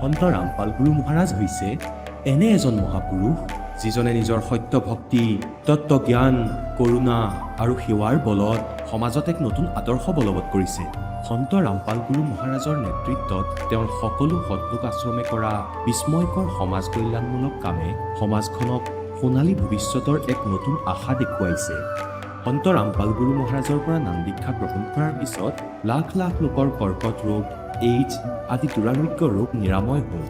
সন্ত ৰামপাল গুৰু মহাৰাজ হৈছে এনে এজন মহাপুৰুষ যিজনে নিজৰ সত্য ভক্তি, তত্ত্বজ্ঞান, কৰোণা আৰু সেৱাৰ বলত সমাজত এক নতুন আদৰ্শ বলবৎ কৰিছে। সন্ত ৰামপাল গুৰু মহাৰাজৰ নেতৃত্বত তেওঁৰ সকলো সৎলোক আশ্ৰমে কৰা বিস্ময়কৰ সমাজ কল্যাণমূলক কামে সমাজখনক সোণালী ভৱিষ্যতৰ এক নতুন আশা দেখুৱাইছে। সন্ত ৰামপাল গুৰু মহাৰাজৰ পৰা নাম দীক্ষা গ্ৰহণ কৰাৰ পিছত লাখ লাখ লোকৰ কৰ্কট ৰোগ, এইডছ আদি দুৰাৰোগ্য ৰোগ নিৰাময় হ'ল।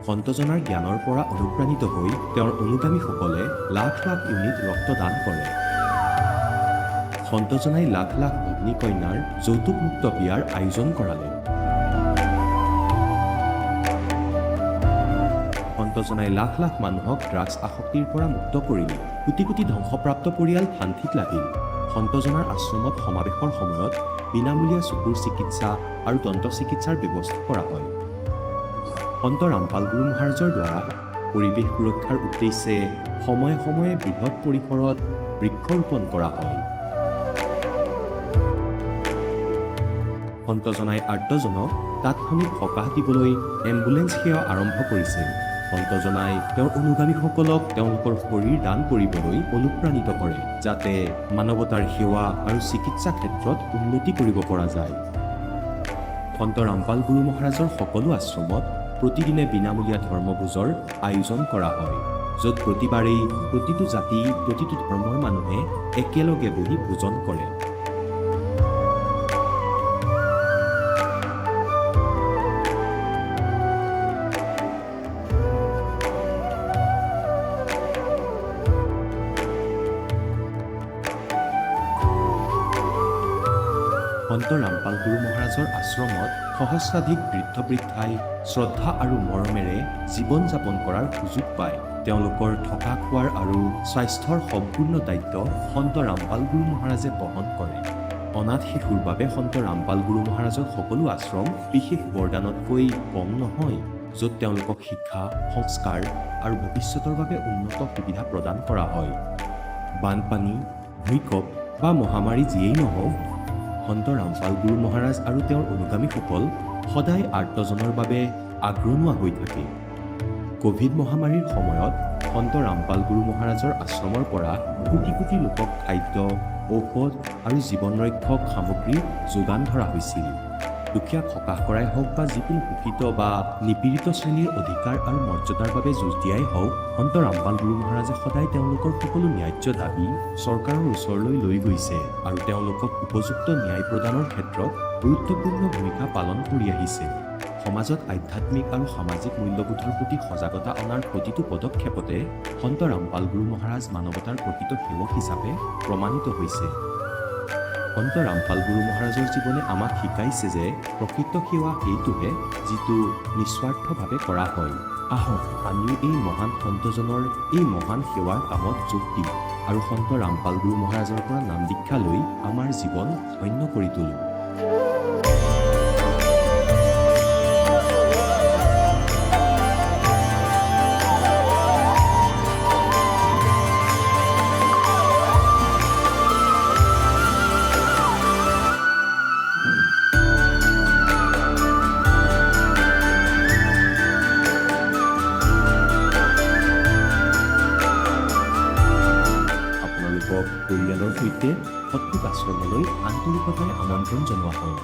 সন্তজনাৰ জ্ঞানৰ পৰা অনুপ্ৰাণিত হৈ তেওঁৰ অনুগামীসকলে লাখ লাখ ইউনিট ৰক্তদান কৰে। সন্তজনাই লাখ লাখ ভগ্নী কন্যাৰ যৌতুকমুক্ত বিয়াৰ আয়োজন কৰালে। সন্তজনাই লাখ লাখ মানুহক ড্ৰাগছ আসক্তিৰ পৰা মুক্ত কৰিলে। কোটি কোটি ধ্বংসপ্ৰাপ্ত পৰিয়াল শান্তিত লাগিল। সন্তজনাৰ আশ্ৰমত সমাৱেশৰ সময়ত বিনামূলীয়া চকুৰ চিকিৎসা আৰু দন্ত চিকিৎসাৰ ব্যৱস্থা কৰা হয়। সন্ত ৰামপাল গুৰু মহাৰাজৰ দ্বাৰা পৰিৱেশ সুৰক্ষাৰ উদ্দেশ্যে সময়ে সময়ে বৃহৎ পৰিসৰত বৃক্ষৰোপণ কৰা হয়। সন্তজনাই আৰ্তজনক তাৎক্ষণিক সকাহ দিবলৈ এম্বুলেন্স সেৱা আৰম্ভ কৰিছিল। সন্তজনাই তেওঁৰ অনুগামীসকলক তেওঁলোকৰ শৰীৰ দান কৰিবলৈ অনুপ্ৰাণিত কৰে, যাতে মানৱতাৰ সেৱা আৰু চিকিৎসা ক্ষেত্ৰত উন্নতি কৰিব পৰা যায়। সন্ত ৰামপাল গুৰু মহাৰাজৰ সকলো আশ্ৰমত প্ৰতিদিনে বিনামূলীয়া ধৰ্মভোজৰ আয়োজন কৰা হয়, য'ত প্ৰতিবাৰেই প্ৰতিটো জাতি, প্ৰতিটো ধৰ্মৰ মানুহে একেলগে বহি ভোজন কৰে। সন্ত ৰামপাল গুৰু মহাৰাজৰ আশ্ৰমত সহস্ৰাধিক বৃদ্ধ বৃদ্ধাই শ্ৰদ্ধা আৰু মৰমেৰে জীৱন যাপন কৰাৰ সুযোগ পায়। তেওঁলোকৰ থকা খোৱাৰ আৰু স্বাস্থ্যৰ সম্পূৰ্ণ দায়িত্ব সন্ত ৰামপাল গুৰু মহাৰাজে বহন কৰে। অনাথ শিশুৰ বাবে সন্ত ৰামপাল গুৰু মহাৰাজৰ সকলো আশ্ৰম বিশেষ বৰদানতকৈ কম নহয়, য'ত তেওঁলোকক শিক্ষা, সংস্কাৰ আৰু ভৱিষ্যতৰ বাবে উন্নত সুবিধা প্ৰদান কৰা হয়। বানপানী, ভূমিকম্প বা মহামাৰী যিয়েই নহওক, সন্ত ৰামপাল গুৰু মহাৰাজ আৰু তেওঁৰ অনুগামীসকল সদায় আৰ্তজনৰ বাবে আগৰণুৱা হৈ থাকে। কোভিড মহামাৰীৰ সময়ত সন্ত ৰামপাল গুৰু মহাৰাজৰ আশ্ৰমৰ পৰা কোটি কোটি লোকক খাদ্য, ঔষধ আৰু জীৱন ৰক্ষক সামগ্ৰী যোগান ধৰা হৈছিল। দুখীয়াক সকাহ কৰাই হওক বা যিকোনো শোষিত বা নিপীড়িত শ্ৰেণীৰ অধিকাৰ আৰু মৰ্যাদাৰ বাবে যুঁজ দিয়াই হওক, সন্ত ৰামপাল গুৰু মহাৰাজে সদায় তেওঁলোকৰ সকলো ন্যায্য দাবী চৰকাৰৰ ওচৰলৈ লৈ গৈছে আৰু তেওঁলোকক উপযুক্ত ন্যায় প্ৰদানৰ ক্ষেত্ৰত গুৰুত্বপূৰ্ণ ভূমিকা পালন কৰি আহিছে। সমাজত আধ্যাত্মিক আৰু সামাজিক মূল্যবোধৰ প্ৰতি সজাগতা অনাৰ প্ৰতিটো পদক্ষেপতে সন্ত ৰামপাল গুৰু মহাৰাজ মানৱতাৰ প্ৰকৃত সেৱক হিচাপে প্ৰমাণিত হৈছে। সন্ত ৰামপাল গুৰু মহাৰাজৰ জীৱনে আমাক শিকাইছে যে প্ৰকৃত সেৱা সেইটোহে যিটো নিস্বাৰ্থভাৱে কৰা হয়। আহক আমিও এই মহান সন্তজনৰ এই মহান সেৱাৰ কামত যোগ দিম আৰু সন্ত ৰামপাল গুৰু মহাৰাজৰ পৰা নাম দীক্ষা লৈ আমাৰ জীৱন ধন্য কৰি তোলোঁ। পৰিয়ালৰ সৈতে সৎলোক আশ্ৰমলৈ আন্তৰিকতাৰে আমন্ত্ৰণ জনোৱা হয়।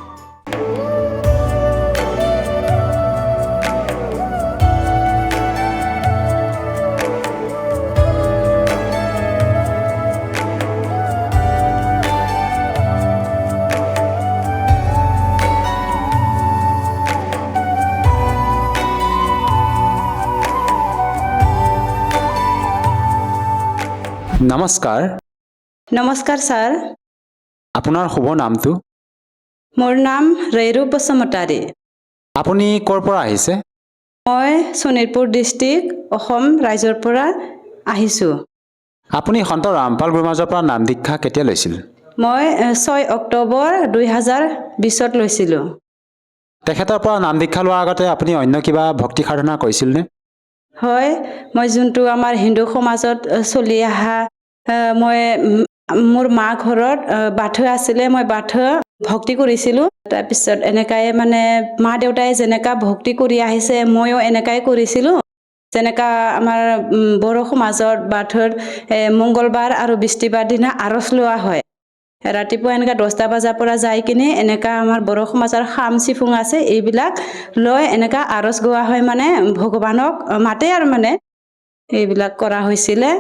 নমস্কাৰ। নমস্কাৰ ছাৰ। আপোনাৰ শুভ নামটো? মোৰ নাম ৰৈৰূপ বসুমতাৰী। আপুনি ক'ৰ পৰা আহিছে? মই শোণিতপুৰ ডিষ্ট্ৰিক্ট, অসম ৰাজ্যৰ পৰা আহিছোঁ। আপুনি সন্ত ৰামপাল গুৰু মহাৰাজৰ পৰা নাম দীক্ষা কেতিয়া লৈছিল? মই 6 অক্টোবৰ 2020 লৈছিলোঁ। তেখেতৰ পৰা নাম দীক্ষা লোৱাৰ আগতে আপুনি অন্য কিবা ভক্তি সাধনা কৰিছিলনে? হয়, মই যোনটো আমাৰ হিন্দু সমাজত চলি অহা মই মোৰ মা ঘৰত বাথৌ আছিলে, মই বাথৌ ভক্তি কৰিছিলোঁ। তাৰপিছত এনেকাই মানে মা দেউতাই যেনেকা ভক্তি কৰি আহিছে ময়ো এনেকাই কৰিছিলোঁ। যেনেকা আমাৰ বড়ো সমাজত বাথৌত মংগলবাৰ আৰু বৃষ্টিবাৰ দিনা আৰজ লোৱা হয়। ৰাতিপুৱা এনেকা 10টা বজাৰ পৰা যাই কিনে এনেকা আমাৰ বড়ো সমাজৰ খাম চিফুং আছে, এইবিলাক লৈ এনেকা আৰজ গোৱা হয়, মানে ভগৱানক মাতে আৰু মানে এইবিলাক কৰা হৈছিলে।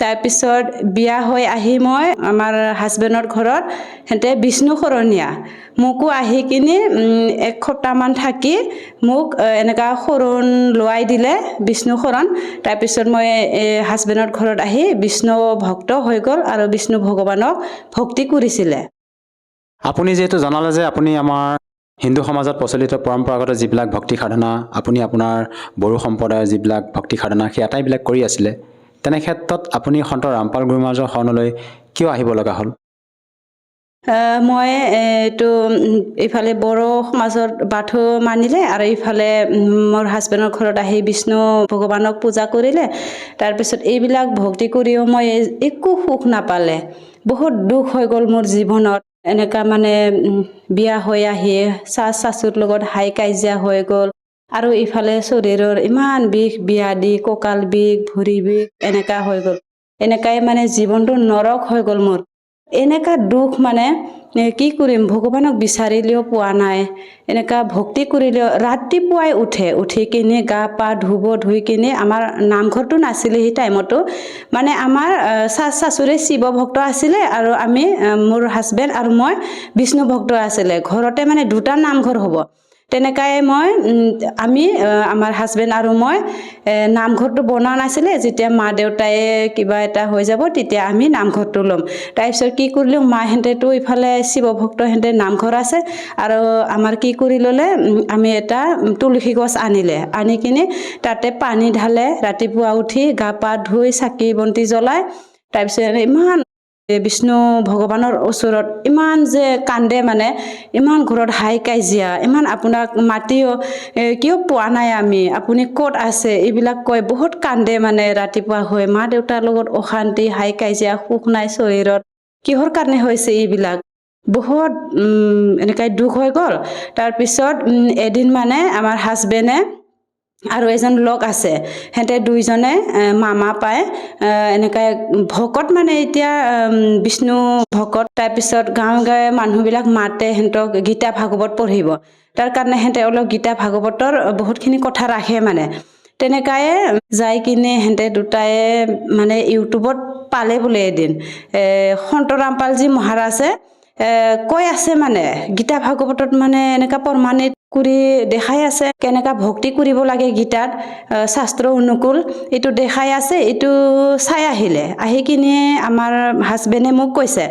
তাৰপিছত বিয়া হৈ আহি মই আমাৰ হাজবেণ্ডৰ ঘৰত সিহঁতে বিষ্ণু শৰণীয়া মোকো আহি কিনি 1 সপ্তাহমান থাকি মোক এনেকা শৰণ লোৱাই দিলে, বিষ্ণু শৰণ। তাৰপিছত মই হাজবেণ্ডৰ ঘৰত আহি বিষ্ণু ভক্ত হৈ গ'ল আৰু বিষ্ণু ভগৱানক ভক্তি কৰিছিলে। আপুনি যিহেতু জনালে যে আপুনি আমাৰ হিন্দু সমাজত প্ৰচলিত পৰম্পৰাগত যিবিলাক ভক্তি সাধনা, আপুনি আপোনাৰ বড়ো সম্প্ৰদায়ৰ যিবিলাক ভক্তি সাধনা সেই আটাইবিলাক কৰি আছিলে, তেনে ক্ষেত্ৰত আপুনি সন্ত ৰামপাল গুৰু মহাৰাজৰ শৰণলৈ কিয় আহিব লগা হ'ল? মই এইটো ইফালে বড়ো সমাজত বাথৌ মানিলে আৰু ইফালে মোৰ হাজবেণ্ডৰ ঘৰত আহি বিষ্ণু ভগৱানক পূজা কৰিলে। তাৰপিছত এইবিলাক ভক্তি কৰিও মই একো সুখ নাপালে, বহুত দুখ হৈ গ'ল মোৰ জীৱনত। এনেকা মানে বিয়া হৈ আহি শাশুৰ লগত হাই কাজিয়া হৈ গ'ল আৰু ইফালে শৰীৰৰ ইমান বিষ, বিয়া দি কঁকাল বিষ, ভৰি বিষ এনেকা হৈ গ'ল। এনেকাই মানে জীৱনটো নৰক হৈ গ'ল মোৰ। এনেকা দুখ মানে কি কৰিম, ভগৱানক বিচাৰিলেও পোৱা নাই। এনেকা ভক্তি কৰিলেও ৰাতিপুৱাই উঠি কিনে গা পা ধুই কিনে, আমাৰ নামঘৰটো নাছিলে সেই টাইমতো, মানে আমাৰ শাশুৰে শিৱ ভক্ত আছিলে আৰু আমি মোৰ হাজবেণ্ড আৰু মই বিষ্ণু ভক্ত আছিলে। ঘৰতে মানে 2টা নামঘৰ হ'ব। তেনেকাই আমি আমাৰ হাজবেণ্ড আৰু মই নামঘৰটো বনোৱা নাছিলে। যেতিয়া মা দেউতাই কিবা এটা হৈ যাব তেতিয়া আমি নামঘৰটো ল'ম। তাৰপিছত কি কৰিলোঁ, মাহঁতেতো ইফালে শিৱ ভক্ত সিহঁতে নামঘৰ আছে আৰু আমাৰ কি কৰি ল'লে, আমি এটা তুলসী গছ আনিলে, আনি কিনে তাতে পানী ঢালে, ৰাতিপুৱা উঠি গা পা ধুই চাকি বন্তি জ্বলাই। তাৰপিছত ইমান বিষ্ণু ভগৱানৰ ওচৰত ইমান যে কান্দে, মানে ইমান ঘৰত হাই কাজিয়া, ইমান আপোনাক মাতিও কিয় পোৱা নাই আমি, আপুনি ক'ত আছে, এইবিলাক কয়। বহুত কান্দে মানে ৰাতিপুৱা হৈ, মা দেউতাৰ লগত অশান্তি, হাই কাজিয়া, সুখ নাই শৰীৰত, কিহৰ কাৰণে হৈছে এইবিলাক, বহুত এনেকাই দুখ হৈ গ'ল। তাৰপিছত এদিন মানে আমাৰ হাজবেণ্ডে আৰু এজন লগ আছে, সিহঁতে 2জনে মামা পায় এনেকৈ ভকত, মানে এতিয়া বিষ্ণু ভকত। তাৰপিছত গাঁৱে মানুহবিলাক মাতে সিহঁতক গীতা ভাগৱত পঢ়িব। তাৰ কাৰণে সিহঁতে অলপ গীতা ভাগৱতৰ বহুতখিনি কথা ৰাখে মানে। তেনেকাই যাই কিনে সিহঁতে দুটাই মানে ইউটিউবত পালে বোলে এদিন সন্ত ৰামপালজী মহাৰাজে কৈ আছে, মানে গীতা ভাগৱতত মানে এনেকা প্ৰমাণিত কৰি দেখাই আছে কেনেকা ভক্তি কৰিব লাগে গীতাত, শাস্ত্ৰ অনুকূল এইটো দেখাই আছে। এইটো চাই আহি কিনে আমাৰ হাজবেণ্ডে মোক কৈছে,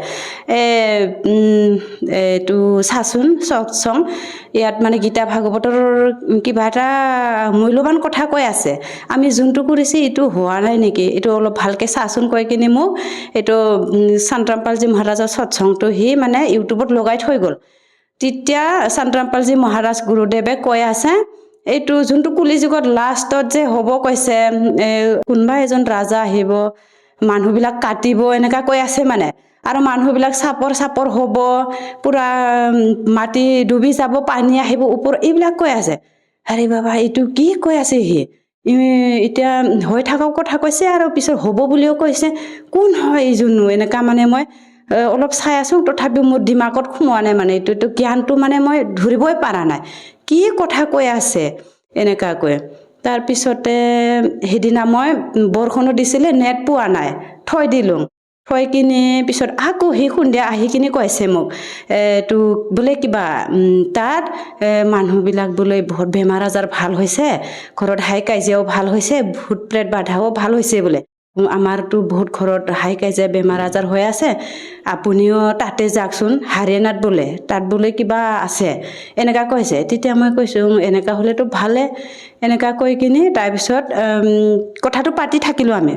এইটো চাচোন চং, ইয়াত মানে গীতা ভাগৱতৰ কিবা এটা মূল্যৱান কথা কৈ আছে, আমি যোনটো কৰিছে এইটো হোৱা নাই নেকি, এইটো অলপ ভালকৈ চাচোন কৈ কিনে মোক এইটো সন্ত ৰামপালজী মহাৰাজৰ সৎসংটো সি মানে ইউটিউবত লগাই থৈ গ'ল। তেতিয়া সন্ত ৰামপালজী মহাৰাজ গুৰুদেৱে কৈ আছে, এইটো যোনটো কলি যুগত লাষ্টত যে হ'ব কৈছে, কোনোবা এজন ৰাজা আহিব, মানুহবিলাক কাটিব, এনেকা কৈ আছে মানে। আৰু মানুহবিলাক চাপৰ হ'ব, পুৰা মাটি ডুবি যাব, পানী আহিব ওপৰত, এইবিলাক কৈ আছে। আৰে বাবা, এইটো কি কৈ আছে সি, এতিয়া হৈ থাকক কথা কৈছে আৰু পিছত হ'ব বুলিও কৈছে, কোন হয় এইজনো, এনেকা মানে মই অলপ চাই আছোঁ। তথাপিও মোৰ দিমাগত সোমোৱা নাই, মানে এইটো জ্ঞানটো মানে মই ধৰিবই পৰা নাই, কি কথা কৈ আছে এনেকাকৈ। তাৰপিছতে সেইদিনা মই বৰষুণো দিছিলে, নেট পোৱা নাই, থৈ দিলোঁ। থৈ কিনে পিছত আকৌ সি সন্ধিয়া আহি কিনে কৈছে মোক, এইটো বোলে কিবা তাত মানুহবিলাক বোলে বহুত বেমাৰ আজাৰ ভাল হৈছে, ঘৰত হাই কাজিয়াও ভাল হৈছে, ভূত প্ৰেত বাধাও ভাল হৈছে বোলে। আমাৰতো বহুত ঘৰত হাই কাজিয়া বেমাৰ আজাৰ হৈ আছে, আপুনিও তাতে যাওকচোন, হাৰিয়ানাত বোলে, তাত বোলে কিবা আছে, এনেকা কৈছে। তেতিয়া মই কৈছোঁ, এনেকা হ'লেতো ভালে, এনেকা কৈ কিনে তাৰপিছত কথাটো পাতি থাকিলোঁ আমি।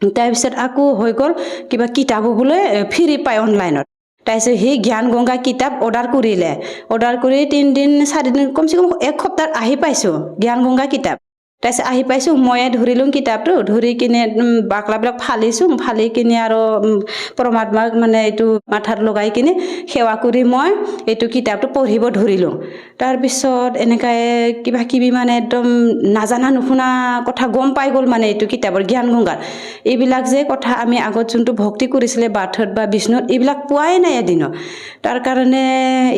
তাৰপিছত আকৌ হৈ গ'ল, কিবা কিতাপো বোলে ফ্ৰী পায় অনলাইনত। তাৰপিছত সেই জ্ঞান গংগা কিতাপ অৰ্ডাৰ কৰিলে, অৰ্ডাৰ কৰি 3 দিন 4 দিন কমচে কম 1 সপ্তাহ আহি পাইছোঁ জ্ঞান গংগা কিতাপ। তাৰপিছত আহি পাইছোঁ ময়ে ধৰিলোঁ কিতাপটো ধৰি কিনে বাকলাবিলাক ফালিছোঁ ফালি কিনে আৰু পৰমাত্মাক মানে এইটো মাথাত লগাই কিনে সেৱা কৰি মই এইটো কিতাপটো পঢ়িব ধৰিলোঁ তাৰপিছত এনেকৈ কিবা কিবি মানে একদম নাজানা নুশুনা কথা গম পাই গ'ল মানে এইটো কিতাপৰ জ্ঞান গংগাত এইবিলাক যে কথা আমি আগত যোনটো ভক্তি কৰিছিলে বাথত বা বিষ্ণুত এইবিলাক পোৱাই নাই এদিনত তাৰ কাৰণে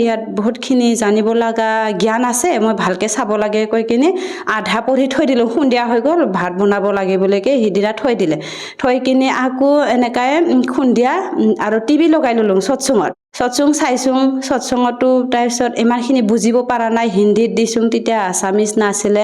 ইয়াত বহুতখিনি জানিব লগা জ্ঞান আছে মই ভালকৈ চাব লাগে কৈ কিনে আধা পঢ়ি থৈ দিলোঁ সন্ধিয়া হৈ গ'ল ভাত বনাব লাগে বুলিকে সিদিনা থৈ দিলে থৈ কিনে আকৌ এনেকৈ সন্ধিয়া আৰু টিভি লগাই ল'লোঁ সৎসং চাইছোঁ সৎসংতো তাৰপিছত ইমানখিনি বুজিব পৰা নাই হিন্দীত দিছোঁ তেতিয়া আছামিজ নাছিলে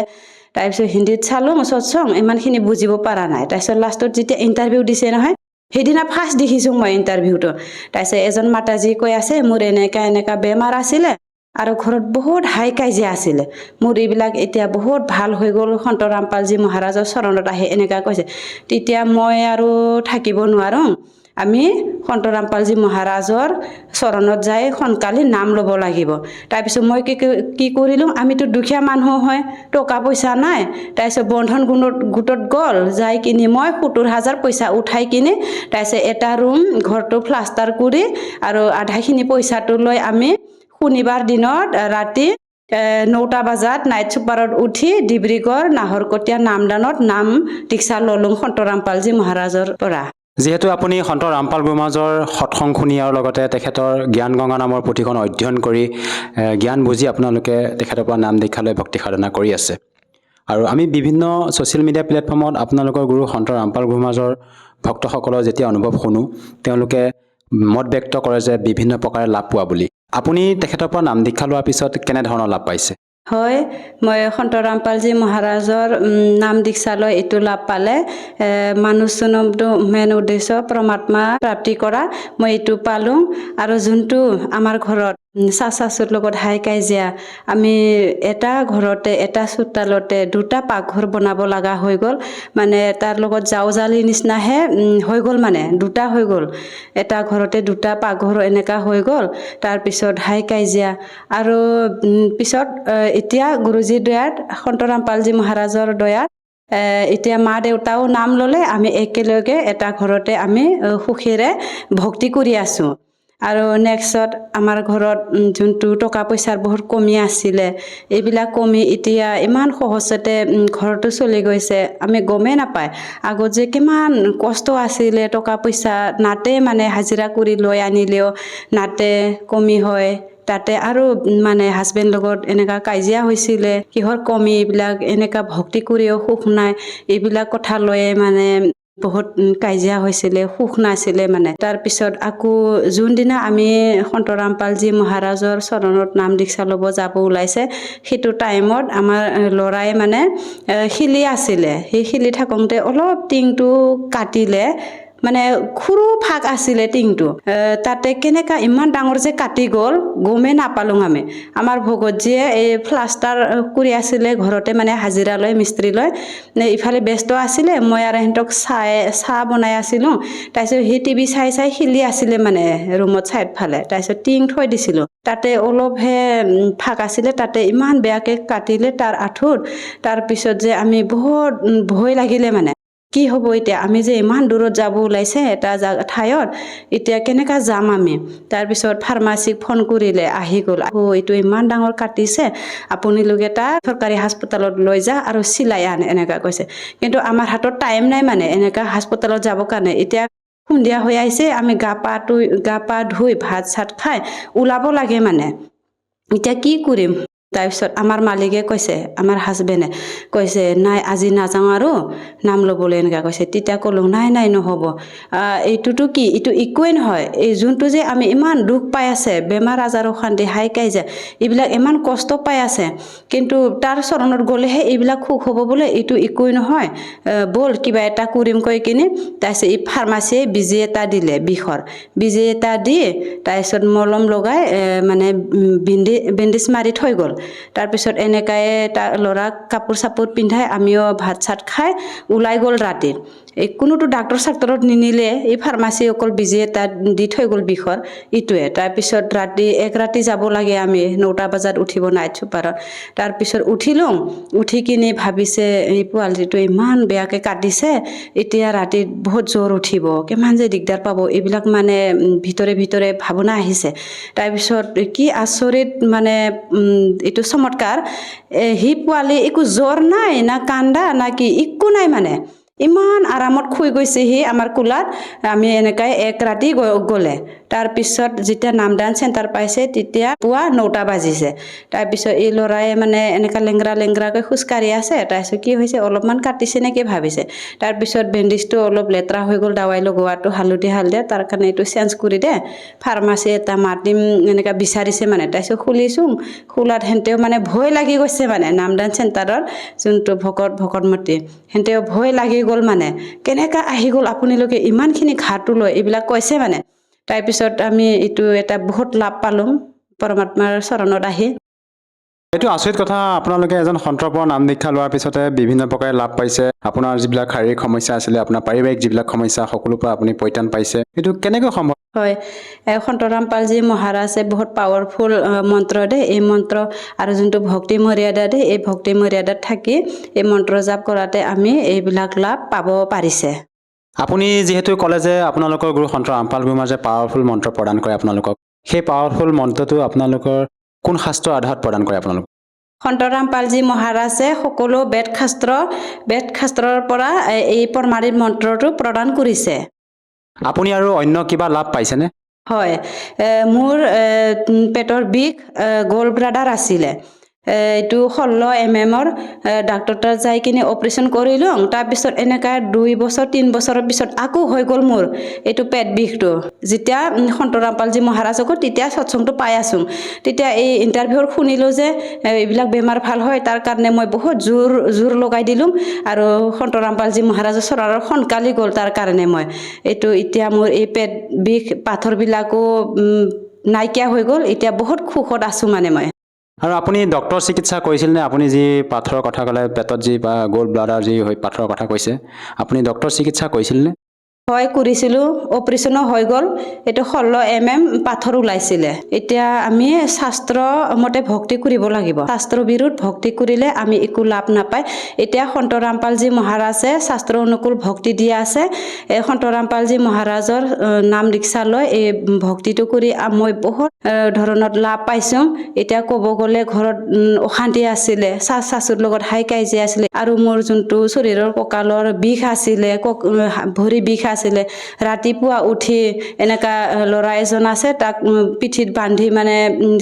তাৰপিছত হিন্দীত চালোঁ সৎসং ইমানখিনি বুজিব পৰা নাই তাৰপিছত লাষ্টত যেতিয়া ইণ্টাৰভিউ দিছে নহয় সেইদিনা ফাৰ্ষ্ট দেখিছোঁ মই ইণ্টাৰভিউটো তাৰপিছত এজন মাতাজী কৈ আছে মোৰ এনেকা বেমাৰ আছিলে আৰু ঘৰত বহুত হাই কাজিয়া আছিলে মোৰ এইবিলাক এতিয়া বহুত ভাল হৈ গ'ল সন্ত ৰামপালজী মহাৰাজৰ চৰণত আহি এনেকুৱা কৈছে তেতিয়া মই আৰু থাকিব নোৱাৰোঁ আমি সন্ত ৰামপালজী মহাৰাজৰ চৰণত যাই সোনকালে নাম ল'ব লাগিব তাৰপিছত মই কি কৰিলোঁ আমিতো দুখীয়া মানুহ হয় টকা পইচা নাই তাৰপিছত বন্ধন গোটত গ'ল যাই কিনি মই 70,000 পইচা উঠাই কিনি তাৰপিছত এটা ৰুম ঘৰটো প্লাষ্টাৰ কৰি আৰু আধাখিনি পইচাটো লৈ আমি শনিবাৰ দিনত ৰাতি 9টা বজাত নাইট ছুপাৰত উঠি ডিব্ৰুগড় নাহৰকটীয়া নামদানত নাম দীক্ষা ল'লোঁ সন্ত ৰামপালজী মহাৰাজৰ পৰা যিহেতু আপুনি সন্ত ৰামপাল গুৰুমহাৰাজৰ সৎসং শুনি আৰু লগতে তেখেতৰ জ্ঞান গংগা নামৰ পুথিখন অধ্যয়ন কৰি জ্ঞান বুজি আপোনালোকে তেখেতৰ পৰা নাম দীক্ষা লৈ ভক্তি সাধনা কৰি আছে আৰু আমি বিভিন্ন ছ'চিয়েল মিডিয়া প্লেটফৰ্মত আপোনালোকৰ গুৰু সন্ত ৰামপাল গুৰুমহাৰাজৰ ভক্তসকলৰ যেতিয়া অনুভৱ শুনো তেওঁলোকে মত ব্যক্ত কৰে যে বিভিন্ন প্ৰকাৰে লাভ পোৱা বুলি আপুনি তেখেতৰ পৰা নাম দীক্ষা লোৱাৰ পিছত কেনেধৰণৰ লাভ পাইছে হয় মই সন্ত ৰামপালজী মহাৰাজৰ নাম দীক্ষা লৈ এইটো লাভ পালে মানুহ জনমটো মেইন উদ্দেশ্য পৰমাত্মা প্ৰাপ্তি কৰা মই এইটো পালোঁ আৰু যোনটো আমাৰ ঘৰত চাচুৰ লগত হাই কাজিয়া আমি এটা ঘৰতে এটা চোতালতে দুটা পাকঘৰ বনাব লগা হৈ গ'ল মানে তাৰ লগত জালি নিচিনাহে হৈ গ'ল মানে দুটা হৈ গ'ল এটা ঘৰতে দুটা পাকঘৰ এনেকা হৈ গ'ল তাৰপিছত হাই কাজিয়া আৰু পিছত এতিয়া গুৰুজীৰ দয়াত সন্ত ৰামপালজী মহাৰাজৰ দয়াত এতিয়া মা দেউতাও নাম ল'লে আমি একেলগে এটা ঘৰতে আমি সুখেৰে ভক্তি কৰি আছোঁ আৰু নেক্সট আমাৰ ঘৰত যোনটো টকা পইচাৰ বহুত কমি আছিলে এইবিলাক কমি এতিয়া ইমান সহজতে ঘৰটো চলি গৈছে আমি গমেই নাপায় আগত যে কিমান কষ্ট আছিলে টকা পইচা নাতে মানে হাজিৰা কৰি লৈ আনিলেও নাতে কমি হয় তাতে আৰু মানে হাজবেণ্ড লগত এনেকা কাজিয়া হৈছিলে কিহৰ কমি এইবিলাক এনেকা ভক্তি কৰিও সুখ নাই এইবিলাক কথা লৈয়ে মানে বহুত কাজিয়া হৈছিলে সুখ নাছিলে মানে তাৰপিছত আকৌ যোনদিনা আমি সন্ত ৰামপালজী মহাৰাজৰ চৰণত নাম দীক্ষা ল'ব যাব ওলাইছে সেইটো টাইমত আমাৰ ল'ৰাই মানে শিলি আছিলে সেই শিলি থাকোঁতে অলপ টিংটো কাটিলে মানে সৰু ফাক আছিলে টিংটো তাতে কেনেকা ইমান ডাঙৰ যে কাটি গ'ল গমেই নাপালোঁ আমি আমাৰ ভগতজীয়ে এই প্লাষ্টাৰ কৰি আছিলে ঘৰতে মানে হাজিৰা লৈ মিস্ত্ৰী লৈ ইফালে ব্যস্ত আছিলে মই আৰু সিহঁতক চাহ বনাই আছিলোঁ তাৰপিছত সেই টিভি চাই শিলি আছিলে মানে ৰুমত চাইড ফালে তাৰপিছত টিং থৈ দিছিলোঁ তাতে অলপহে ফাক আছিলে তাতে ইমান বেয়াকৈ কাটিলে তাৰ আঁঠুত তাৰপিছত যে আমি বহুত ভয় লাগিলে মানে কি হ'ব এতিয়া আমি যে ইমান দূৰত যাব ওলাইছে এটা ঠাইত এতিয়া কেনেকা যাম আমি তাৰপিছত ফাৰ্মাচীক ফোন কৰিলে আহি গ'ল এইটো ইমান ডাঙৰ কাটিছে আপোনালোকে তাৰ চৰকাৰী হাস্পতালত লৈ যা আৰু চিলাই আন এনেকা কৈছে কিন্তু আমাৰ হাতত টাইম নাই মানে এনেকা হাস্পতালত যাব কাৰণে এতিয়া সন্ধিয়া হৈ আহিছে আমি গা পা ধুই ভাত চাত খাই ওলাব লাগে মানে এতিয়া কি কৰিম তাৰপিছত আমাৰ মালিকে কৈছে আমাৰ হাজবেণ্ডে কৈছে নাই আজি নাযাওঁ আৰু নাম ল'বলৈ এনেকুৱা কৈছে তেতিয়া ক'লোঁ নাই নহ'ব এইটোতো কি এইটো একোৱেই নহয় এই যোনটো যে আমি ইমান দুখ পাই আছে বেমাৰ আজাৰ অশান্তি হাই কাজিয়া এইবিলাক ইমান কষ্ট পাই আছে কিন্তু তাৰ চৰণত গ'লেহে এইবিলাক সুখ হ'ব বোলে এইটো একোৱেই নহয় ব'ল কিবা এটা কৰিম কৈ কিনে তাৰপিছত এই ফাৰ্মাচীয়ে বিজি এটা দিলে বিষৰ বিজি এটা দি তাৰপিছত মলম লগাই মানে বেণ্ডেজ মাৰি থৈ গ'ল তাৰপিছত এনেকাই ল'ৰাক কাপোৰ চাপোৰ পিন্ধাই আমিও ভাত চাত খাই ওলাই গ'ল ৰাতি কোনোটো ডাক্তৰ চাক্তৰত নিনিলে এই ফাৰ্মাচী অকল বিজি এটা দি থৈ গ'ল বিষৰ ইটোৱে তাৰপিছত এক ৰাতি যাব লাগে আমি 9টা বজাত উঠিব নাইট চুপাৰত তাৰপিছত উঠি কিনে ভাবিছে এই পোৱালিটো ইমান বেয়াকৈ কাটিছে এতিয়া ৰাতি বহুত জ্বৰ উঠিব কিমান যে দিগদাৰ পাব এইবিলাক মানে ভিতৰে ভাৱনা আহিছে তাৰপিছত কি আচৰিত মানে এইটো চমৎকাৰ সি পোৱালি একো জ্বৰ নাই না কান্দা না কি একো নাই মানে ইমান আৰামত শুই গৈছে সি আমাৰ কোলাত আমি এনেকাই এক ৰাতি গ'লে তাৰপিছত যেতিয়া নামদান চেণ্টাৰ পাইছে তেতিয়া পুৱা 9টা বাজিছে তাৰপিছত এই ল'ৰাই মানে এনেকা লেংৰাকৈ খোজকাঢ়ি আছে তাৰপিছত কি হৈছে অলপমান কাটিছে নেকি ভাবিছে তাৰপিছত বেণ্ডেজটো অলপ লেতেৰা হৈ গ'ল দাৱাই লগোৱাটো হালধীয়া তাৰ কাৰণে এইটো চেঞ্জ কৰি দে ফাৰ্মাচী এটা মাতিম এনেকা বিচাৰিছে মানে তাৰপিছত খোলাত হেঁতেও মানে ভয় লাগি গৈছে মানে নামদান চেণ্টাৰৰ যোনটো ভকতমতী হেঁতেও ভয় লাগি গ'ল মানে কেনেকা আহি গ'ল আপোনালোকে ইমানখিনি ঘাটো লয় এইবিলাক কৈছে মানে তাৰপিছত আমি এইটো এটা বহুত লাভ পালোঁ পৰমাত্মাৰ চৰণত আহি এইটো আচৰিত কথা আপোনালোকে এজন সন্তৰ পৰা নাম দীক্ষা লোৱাৰ পিছতে বিভিন্ন প্ৰকাৰে লাভ পাইছে আপোনাৰ যিবিলাক শাৰীৰিক সমস্যা আছিলে আপোনাৰ পাৰিবাৰিক যিবিলাক সমস্যা সকলোৰ পৰা আপুনি পৰিত্ৰাণ পাইছে এইটো কেনেকৈ সম্ভৱ হয় সন্তৰাম পালজী মহাৰাজে বহুত পাৱাৰফুল মন্ত্ৰ দে এই মন্ত্ৰ আৰু যোনটো ভক্তি মৰ্যাদা দে এই ভক্তি মৰ্যাদাত থাকি এই মন্ত্ৰ জাপ কৰাতে আমি এইবিলাক লাভ পাব পাৰিছে আপুনি যিহেতু ক'লে যে আপোনালোকৰ গুৰু সন্ত ৰামপাল গুৰু মহাৰাজে পাৱাৰফুল মন্ত্ৰ প্ৰদান কৰে আপোনালোকক সেই পাৱাৰফুল মন্ত্ৰটো আপোনালোকৰ কোন শাস্ত্ৰৰ আধাৰত প্ৰদান কৰে আপোনালোক সন্তৰাম পালজী মহাৰাজে সকলো বেদ শাস্ত্ৰৰ পৰা এই পৰমাণিক মন্ত্ৰটো প্ৰদান কৰিছে আপুনি আৰু অন্য কিবা লাভ পাইছেনে হয় মোৰ পেটৰ বিষ গ'ল ব্লাডাৰ আছিলে এইটো 16 mm ডাক্তৰ তাত যাই কিনে অপাৰেশ্যন কৰিলোঁ তাৰপিছত এনেকা 2 বছৰ 3 বছৰৰ পিছত আকৌ হৈ গ'ল মোৰ এইটো পেট বিষটো যেতিয়া সন্তৰাম পালজী মহাৰাজকো তেতিয়া সৎসংটো পাই আছোঁ তেতিয়া এই ইণ্টাৰভিউৰ শুনিলোঁ যে এইবিলাক বেমাৰ ভাল হয় তাৰ কাৰণে মই বহুত জোৰ লগাই দিলোঁ আৰু সন্তৰাম পালজী মহাৰাজৰ চৰণৰ সোনকালে গ'ল তাৰ কাৰণে মই এইটো এতিয়া মোৰ এই পেট বিষ পাথৰবিলাকো নাইকিয়া হৈ গ'ল এতিয়া বহুত সুখত আছোঁ মানে মই আৰু আপুনি ডক্টৰ চিকিৎসা কৰিছিল নে আপুনি যি পাথৰৰ কথা ক'লে পেটত যি বা গ'ল্ড ব্লাডাৰ যি পাথৰৰ কথা কৈছে আপুনি ডক্টৰ চিকিৎসা কৰিছিল নে হয় কৰিছিলোঁ অপাৰেশ্যনো হৈ গ'ল এইটো 16 mm পাথৰ ওলাইছিলে এতিয়া আমি শাস্ত্ৰ মতে ভক্তি কৰিব লাগিব শাস্ত্ৰ বিৰুদ্ধ ভক্তি কৰিলে আমি একো লাভ নাপায় এতিয়া সন্তৰাম পালজী মহাৰাজে শাস্ত্ৰ অনুকূল ভক্তি দিয়া আছে সন্তৰাম পালজী মহাৰাজৰ নাম দীক্ষা লৈ এই ভক্তিটো কৰি মই বহুত ধৰণত লাভ পাইছোঁ এতিয়া ক'ব গ'লে ঘৰত অশান্তি আছিলে শাশুৰ লগত হাই কাজিয়া আছিলে আৰু মোৰ যোনটো শৰীৰৰ কঁকালৰ বিষ আছিলে ভৰি বিষ আছিলে ৰাতিপুৱা উঠি এনেকা ল'ৰা এজন আছে তাক পিঠিত বান্ধি মানে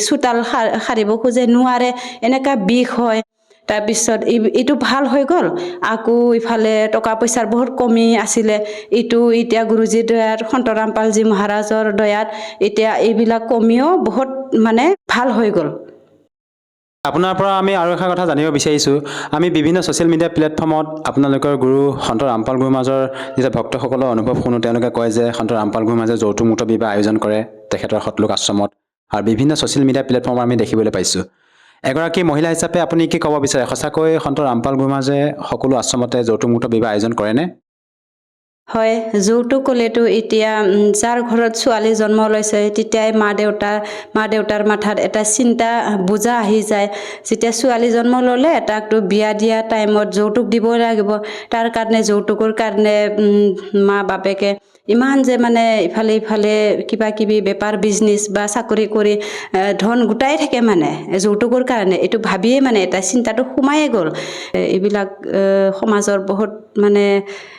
চোতাল সাৰিব খোজে নোৱাৰে এনেকা বিষ হয় তাৰপিছত এইটো ভাল হৈ গ'ল আকৌ ইফালে টকা পইচাৰ বহুত কমি আছিলে এইটো এতিয়া গুৰুজীৰ দয়াত সন্তৰাম পালজী মহাৰাজৰ দয়াত এতিয়া এইবিলাক কমিও বহুত মানে ভাল হৈ গ'ল আপোনাৰ পৰা আমি আৰু এটা কথা জানিব বিচাৰিছোঁ আমি বিভিন্ন ছ'চিয়েল মিডিয়া প্লেটফৰ্মত আপোনালোকৰ গুৰু সন্ত ৰামপাল গুৰু মহাৰাজৰ যেতিয়া ভক্তসকলৰ অনুভৱ শুনো তেওঁলোকে কয় যে সন্ত ৰামপাল গুৰু মহাৰাজে যৌতুকমুক্ত বিবাহ আয়োজন কৰে তেখেতৰ সতলোক আশ্ৰমত আৰু বিভিন্ন ছ'চিয়েল মিডিয়া প্লেটফৰ্মত আমি দেখিবলৈ পাইছোঁ এগৰাকী মহিলা হিচাপে আপুনি কি ক'ব বিচাৰে সঁচাকৈ সন্ত ৰামপাল গুৰু মহাৰাজে সকলো আশ্ৰমতে যৌতুকমুক্ত বিবাহ আয়োজন কৰেনে হয় যৌতুক ক'লেতো এতিয়া যাৰ ঘৰত ছোৱালী জন্ম লৈছে তেতিয়াই মা দেউতাৰ মাথাত এটা চিন্তা বোজা আহি যায় যেতিয়া ছোৱালী জন্ম ল'লে তাকতো বিয়া দিয়া টাইমত যৌতুক দিব লাগিব তাৰ কাৰণে যৌতুকৰ কাৰণে মা বাপেকে ইমান যে মানে ইফালে কিবা কিবি বেপাৰ বিজনেছ বা চাকৰি কৰি ধন গোটাই থাকে মানে যৌতুকৰ কাৰণে এইটো ভাবিয়ে মানে এটা চিন্তাটো সোমায়ে গ'ল এইবিলাক সমাজৰ বহুত মানে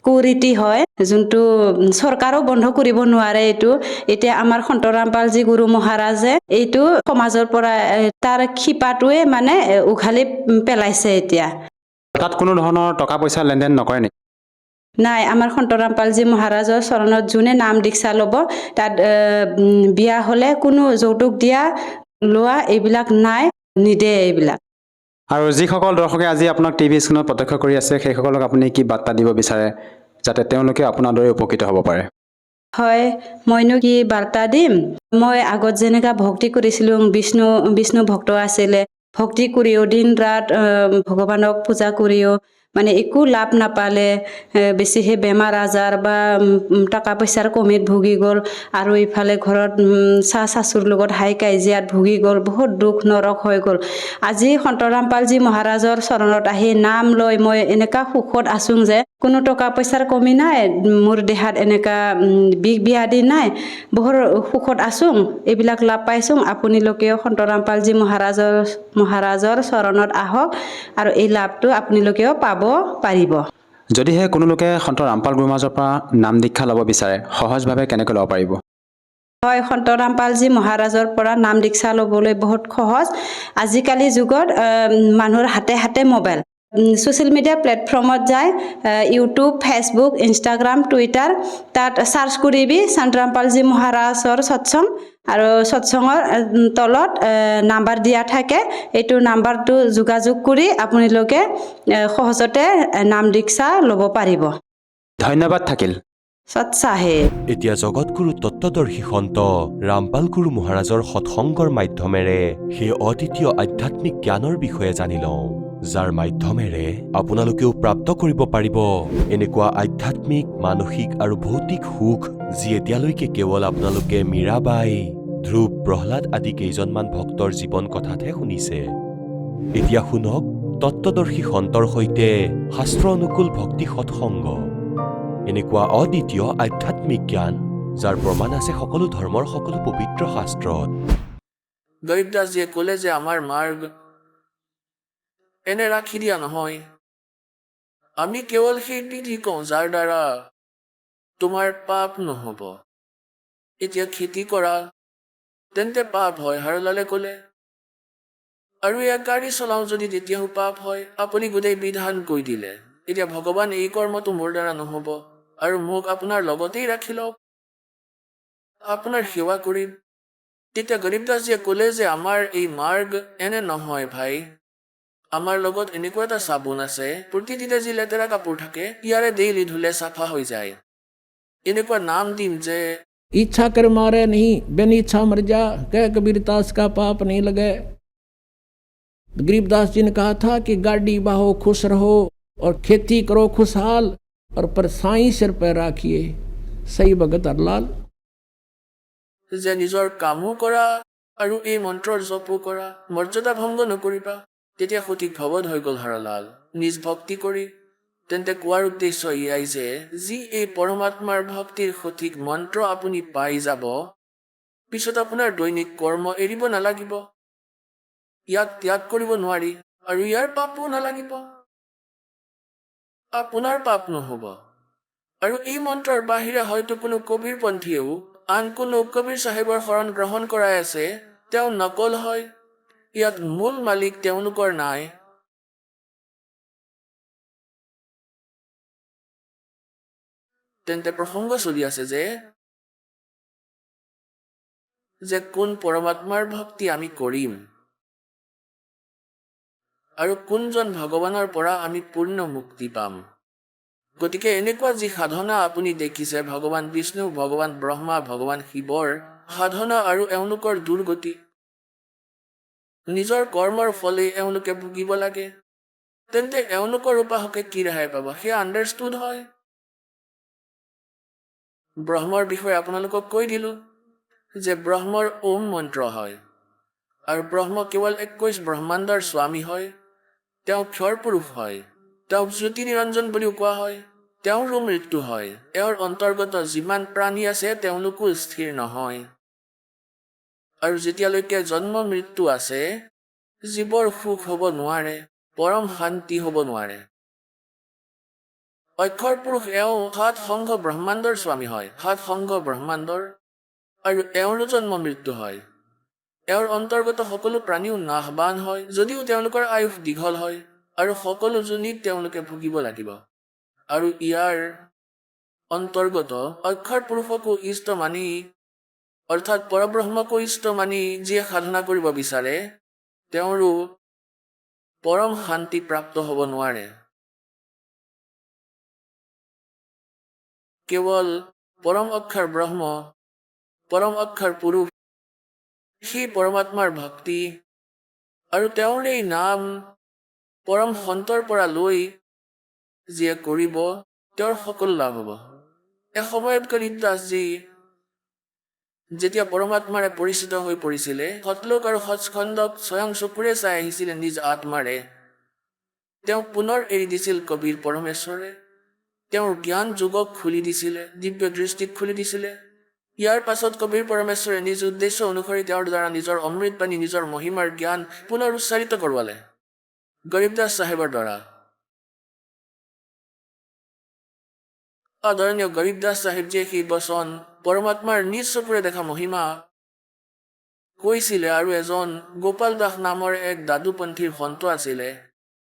কুৰীতি হয় যোনটো চৰকাৰেও বন্ধ কৰিব নোৱাৰে এইটো এতিয়া আমাৰ সন্তৰাম পালজী গুৰু মহাৰাজে এইটো সমাজৰ পৰা তাৰ শিপাটোৱে মানে উঘালি পেলাইছে এতিয়া তাত কোনো ধৰণৰ টকা পইচা লেনদেন নকৰে নেকি নাই আমাৰ সন্তৰাম পালজী মহাৰাজৰ চৰণত যোনে নাম দীক্ষা ল'ব তাত বিয়া হ'লে কোনো যৌতুক দিয়া লোৱা এইবিলাক নাই নিদিয়ে এইবিলাক আৰু যিসকল দৰ্শকে আজি আপোনাক টিভি স্ক্ৰীণত প্ৰত্যক্ষ কৰি আছে সেইসকলক আপুনি কি বাৰ্তা দিব বিচাৰে যাতে তেওঁলোকে আপোনাৰ দৰে উপকৃত হ'ব পাৰে হয় মইনো কি বাৰ্তা দিম মই আগত যেনেকা ভক্তি কৰিছিলোঁ বিষ্ণু ভক্ত আছিলে ভক্তি কৰিও দিন ৰাত ভগৱানক পূজা কৰিও মানে একো লাভ নাপালে, বেছিহে বেমাৰ আজাৰ বা টকা পইচাৰ কমিত ভুগি গ'ল, আৰু ইফালে ঘৰত শাশুৰ লগত হাই কাজিয়াত ভুগি গ'ল, বহুত দুখ নৰক হৈ গ'ল। আজি সন্তৰামপালজী মহাৰাজৰ চৰণত আহি নাম লৈ মই এনেকা সুখত আছোঁ যে কোনো টকা পইচাৰ কমি নাই, মোৰ দেহাত এনেকা বিষ ব্যাধি নাই, বহুত সুখত আছোঁ, এইবিলাক লাভ পাইছোঁ। আপোনালোকেও সন্তৰামপালজী মহাৰাজৰ চৰণত আহক আৰু এই লাভটো আপোনালোকেও পাব পাৰিব। যদিহে কোনো লোকে সন্ত ৰামপাল গুৰু মহাৰাজৰ পৰা নাম দীক্ষা ল'ব বিচাৰে, সহজভাৱে কেনেকৈ ল'ব পাৰিব? হয়, সন্তৰামপালজী মহাৰাজৰ পৰা নাম দীক্ষা ল'বলৈ বহুত সহজ। আজিকালি যুগত মানুহৰ হাতে হাতে মোবাইল, ছ'চিয়েল মিডিয়া প্লেটফৰ্মত যায়, ইউটিউব, ফেচবুক, ইনষ্টাগ্ৰাম, টুইটাৰ, তাত চাৰ্চ কৰিবি সন্তৰামপালজী মহাৰাজৰ সৎসং, আৰু সৎসঙৰ তলত নাম্বাৰ দিয়া থাকে, এইটো নাম্বাৰটো যোগাযোগ কৰি আপোনালোকে সহজতে নাম দীক্ষা ল'ব পাৰিব। ধন্যবাদ থাকিল। সৎ চাহেব। এতিয়া জগতগুৰু তত্ত্বদৰ্শী সন্ত ৰামপাল গুৰু মহাৰাজৰ সৎসংগৰ মাধ্যমেৰে সেই অদ্বিতীয় আধ্যাত্মিক জ্ঞানৰ বিষয়ে জানি লওঁ, যাৰ মাধ্যমেৰে আপোনালোকেও প্ৰাপ্ত কৰিব পাৰিব এনেকুৱা আধ্যাত্মিক, মানসিক আৰু ভৌতিক সুখ, যি এতিয়ালৈকে কেৱল আপোনালোকে মীৰাবাই, ধ্ৰুৱ, প্ৰহ্লাদ আদি কেইজনমান ভক্তৰ জীৱন কথাতহে শুনিছে। এতিয়া শুনক তত্ত্বদৰ্শী সন্তৰ সৈতে শাস্ত্ৰ অনুকূল ভক্তি সৎসংগ, এনেকুৱা অদ্বিতীয় আধ্যাত্মিক জ্ঞান, যাৰ প্ৰমাণ আছে সকলো ধৰ্মৰ সকলো পবিত্ৰ শাস্ত্ৰত। গৰীবদাসজীয়ে ক'লে যে আমাৰ মাৰ্গ এনে ৰাখি দিয়া নহয়, আমি কেৱল সেই বিধি কওঁ যাৰ দ্বাৰা তোমাৰ পাপ নহ'ব। এতিয়া খেতি কৰা তেন্তে পাপ হয়, হাৰলালে ক'লে, আৰু ইয়াক গাড়ী চলাওঁ যদি তেতিয়াও পাপ হয়। আপুনি গোটেই বিধান কৈ দিলে, এতিয়া ভগৱান এই কৰ্মটো মোৰ দ্বাৰা নহ'ব আৰু মোক আপোনাৰ লগতেই ৰাখি লওক, আপোনাৰ সেৱা কৰিম। তেতিয়া গৰীবদাসজীয়ে ক'লে যে আমাৰ এই মাৰ্গ এনে নহয় ভাই, আমাৰ লগত এনেকুৱা এটা চাবোন আছে, প্ৰতিদিনে যি লেতেৰা কাপোৰ থাকে ইয়াৰে ডেইলি ধুলে চাফা হৈ যায়। এনেকুৱা নাম দিম যে इच्छा कर मारे नहीं, बिन इच्छा मर जा, कह कबीरदास का पाप नहीं लगे। गरीबदास जी ने कहा था कि गाड़ी बाहो खुश रहो और खेती करो खुशहाल, और पर साई सिर पर राखिए। सही भगत हरलाल। যে নিজৰ কামো কৰা আৰু এই মন্ত্ৰৰ জপো কৰা, মৰ্যাদা ভংগ নকৰিবা, তেতিয়া সঠিক ভৱদ হৈ গ'ল হৰলাল। নিজ ভক্তি কৰি তেন্তে কোৱাৰ উদ্দেশ্য এয়াই যে যি এই পৰমাত্মাৰ ভক্তিৰ সঠিক মন্ত্ৰ আপুনি পাই যাব, পিছত আপোনাৰ দৈনিক কৰ্ম এৰিব নালাগিব, ইয়াক ত্যাগ কৰিব নোৱাৰি, আৰু ইয়াৰ পাপো নালাগিব, আপোনাৰ পাপ নহ'ব। আৰু এই মন্ত্ৰৰ বাহিৰে হয়তো কোনো কবিৰপন্থীয়েও আন কোনো কবিৰ চাহেবৰ শৰণ গ্ৰহণ কৰাই আছে, তেওঁ নকল হয়, ইয়াত মূল মালিক তেওঁলোকৰ নাই। তেন্তে প্ৰসংগ চলি আছে যে কোন পৰমাত্মাৰ ভক্তি আমি কৰিম আৰু কোনজন ভগৱানৰ পৰা আমি পূৰ্ণ মুক্তি পাম। গতিকে এনেকুৱা যি সাধনা আপুনি দেখিছে, ভগৱান বিষ্ণু, ভগৱান ব্ৰহ্মা, ভগৱান শিৱৰ সাধনা আৰু এওঁলোকৰ দুৰ্গতি, নিজৰ কৰ্মৰ ফলে এওঁলোকে ভুগিব লাগে, তেন্তে এওঁলোকৰ উপাসকে কি ৰেহাই পাব, সেয়া আণ্ডাৰষ্টুড হয়। ব্ৰহ্মৰ বিষয়ে আপোনালোকক কৈ দিলোঁ যে ব্ৰহ্মৰ ওম মন্ত্ৰ হয়, আৰু ব্ৰহ্ম কেৱল 21 ব্ৰহ্মাণ্ডৰ স্বামী হয়। তেওঁ ক্ষৰ পুৰুষ হয়, তেওঁক জ্যোতি নিৰঞ্জন বুলিও কোৱা হয়। তেওঁৰো মৃত্যু হয়, এওঁৰ অন্তৰ্গত যিমান প্ৰাণী আছে তেওঁলোকো স্থিৰ নহয়, আৰু যেতিয়ালৈকে জন্ম মৃত্যু আছে জীৱৰ সুখ হ'ব নোৱাৰে, পৰম শান্তি হ'ব নোৱাৰে। অক্ষৰ পুৰুষ এওঁ 7 সংঘ ব্ৰহ্মাণ্ডৰ স্বামী হয়, 7 সংঘ ব্ৰহ্মাণ্ডৰ, আৰু এওঁৰো জন্ম মৃত্যু হয়। এওঁৰ অন্তৰ্গত সকলো প্ৰাণীও নাশবান হয়, যদিও তেওঁলোকৰ আয়ুস দীঘল হয়, আৰু সকলো জনীত তেওঁলোকে ভুগিব লাগিব। আৰু ইয়াৰ অন্তৰ্গত অক্ষৰ পুৰুষকো ইষ্ট মানি, অৰ্থাৎ পৰব্ৰহ্মকো ইষ্ট মানি যিয়ে সাধনা কৰিব বিচাৰে, তেওঁৰো পৰম শান্তি প্ৰাপ্ত হ'ব নোৱাৰে। কেৱল পৰম অক্ষৰ ব্ৰহ্ম, পৰম অক্ষৰ পুৰুষ, সেই পৰমাত্মাৰ ভক্তি আৰু তেওঁৰ এই নাম পৰম সন্তৰ পৰা লৈ যিয়ে কৰিব তেওঁৰ সকলো লাভ হ'ব। এসময়ত গৰীব দাসজী যেতিয়া পৰমাত্মাৰে পৰিচিত হৈ পৰিছিলে, সতলোক আৰু সৎস্কন্দক স্বয়ং চকুৰে চাই আহিছিলে নিজ আত্মাৰে, তেওঁক পুনৰ এৰি দিছিল কবিৰ পৰমেশ্বৰে। তেওঁৰ জ্ঞান যুগক খুলি দিছিলে, দিব্য দৃষ্টিক খুলি দিছিলে। ইয়াৰ পাছত কবিৰ পৰমেশ্বৰে নিজ উদ্দেশ্য অনুসৰি তেওঁৰ দ্বাৰা নিজৰ অমৃত বাণী, নিজৰ মহিমাৰ জ্ঞান পুনৰ উচ্চাৰিত কৰোৱালে গৰীব দাস চাহেবৰ দ্বাৰা। আদৰণীয় গৰীব দাস চাহেবজীয়ে সেই বচন পৰমাত্মাৰ নিজ চকুৰে দেখা মহিমা কৈছিলে। আৰু এজন গোপাল দাস নামৰ এক দাদুপন্থীৰ সন্ত আছিলে,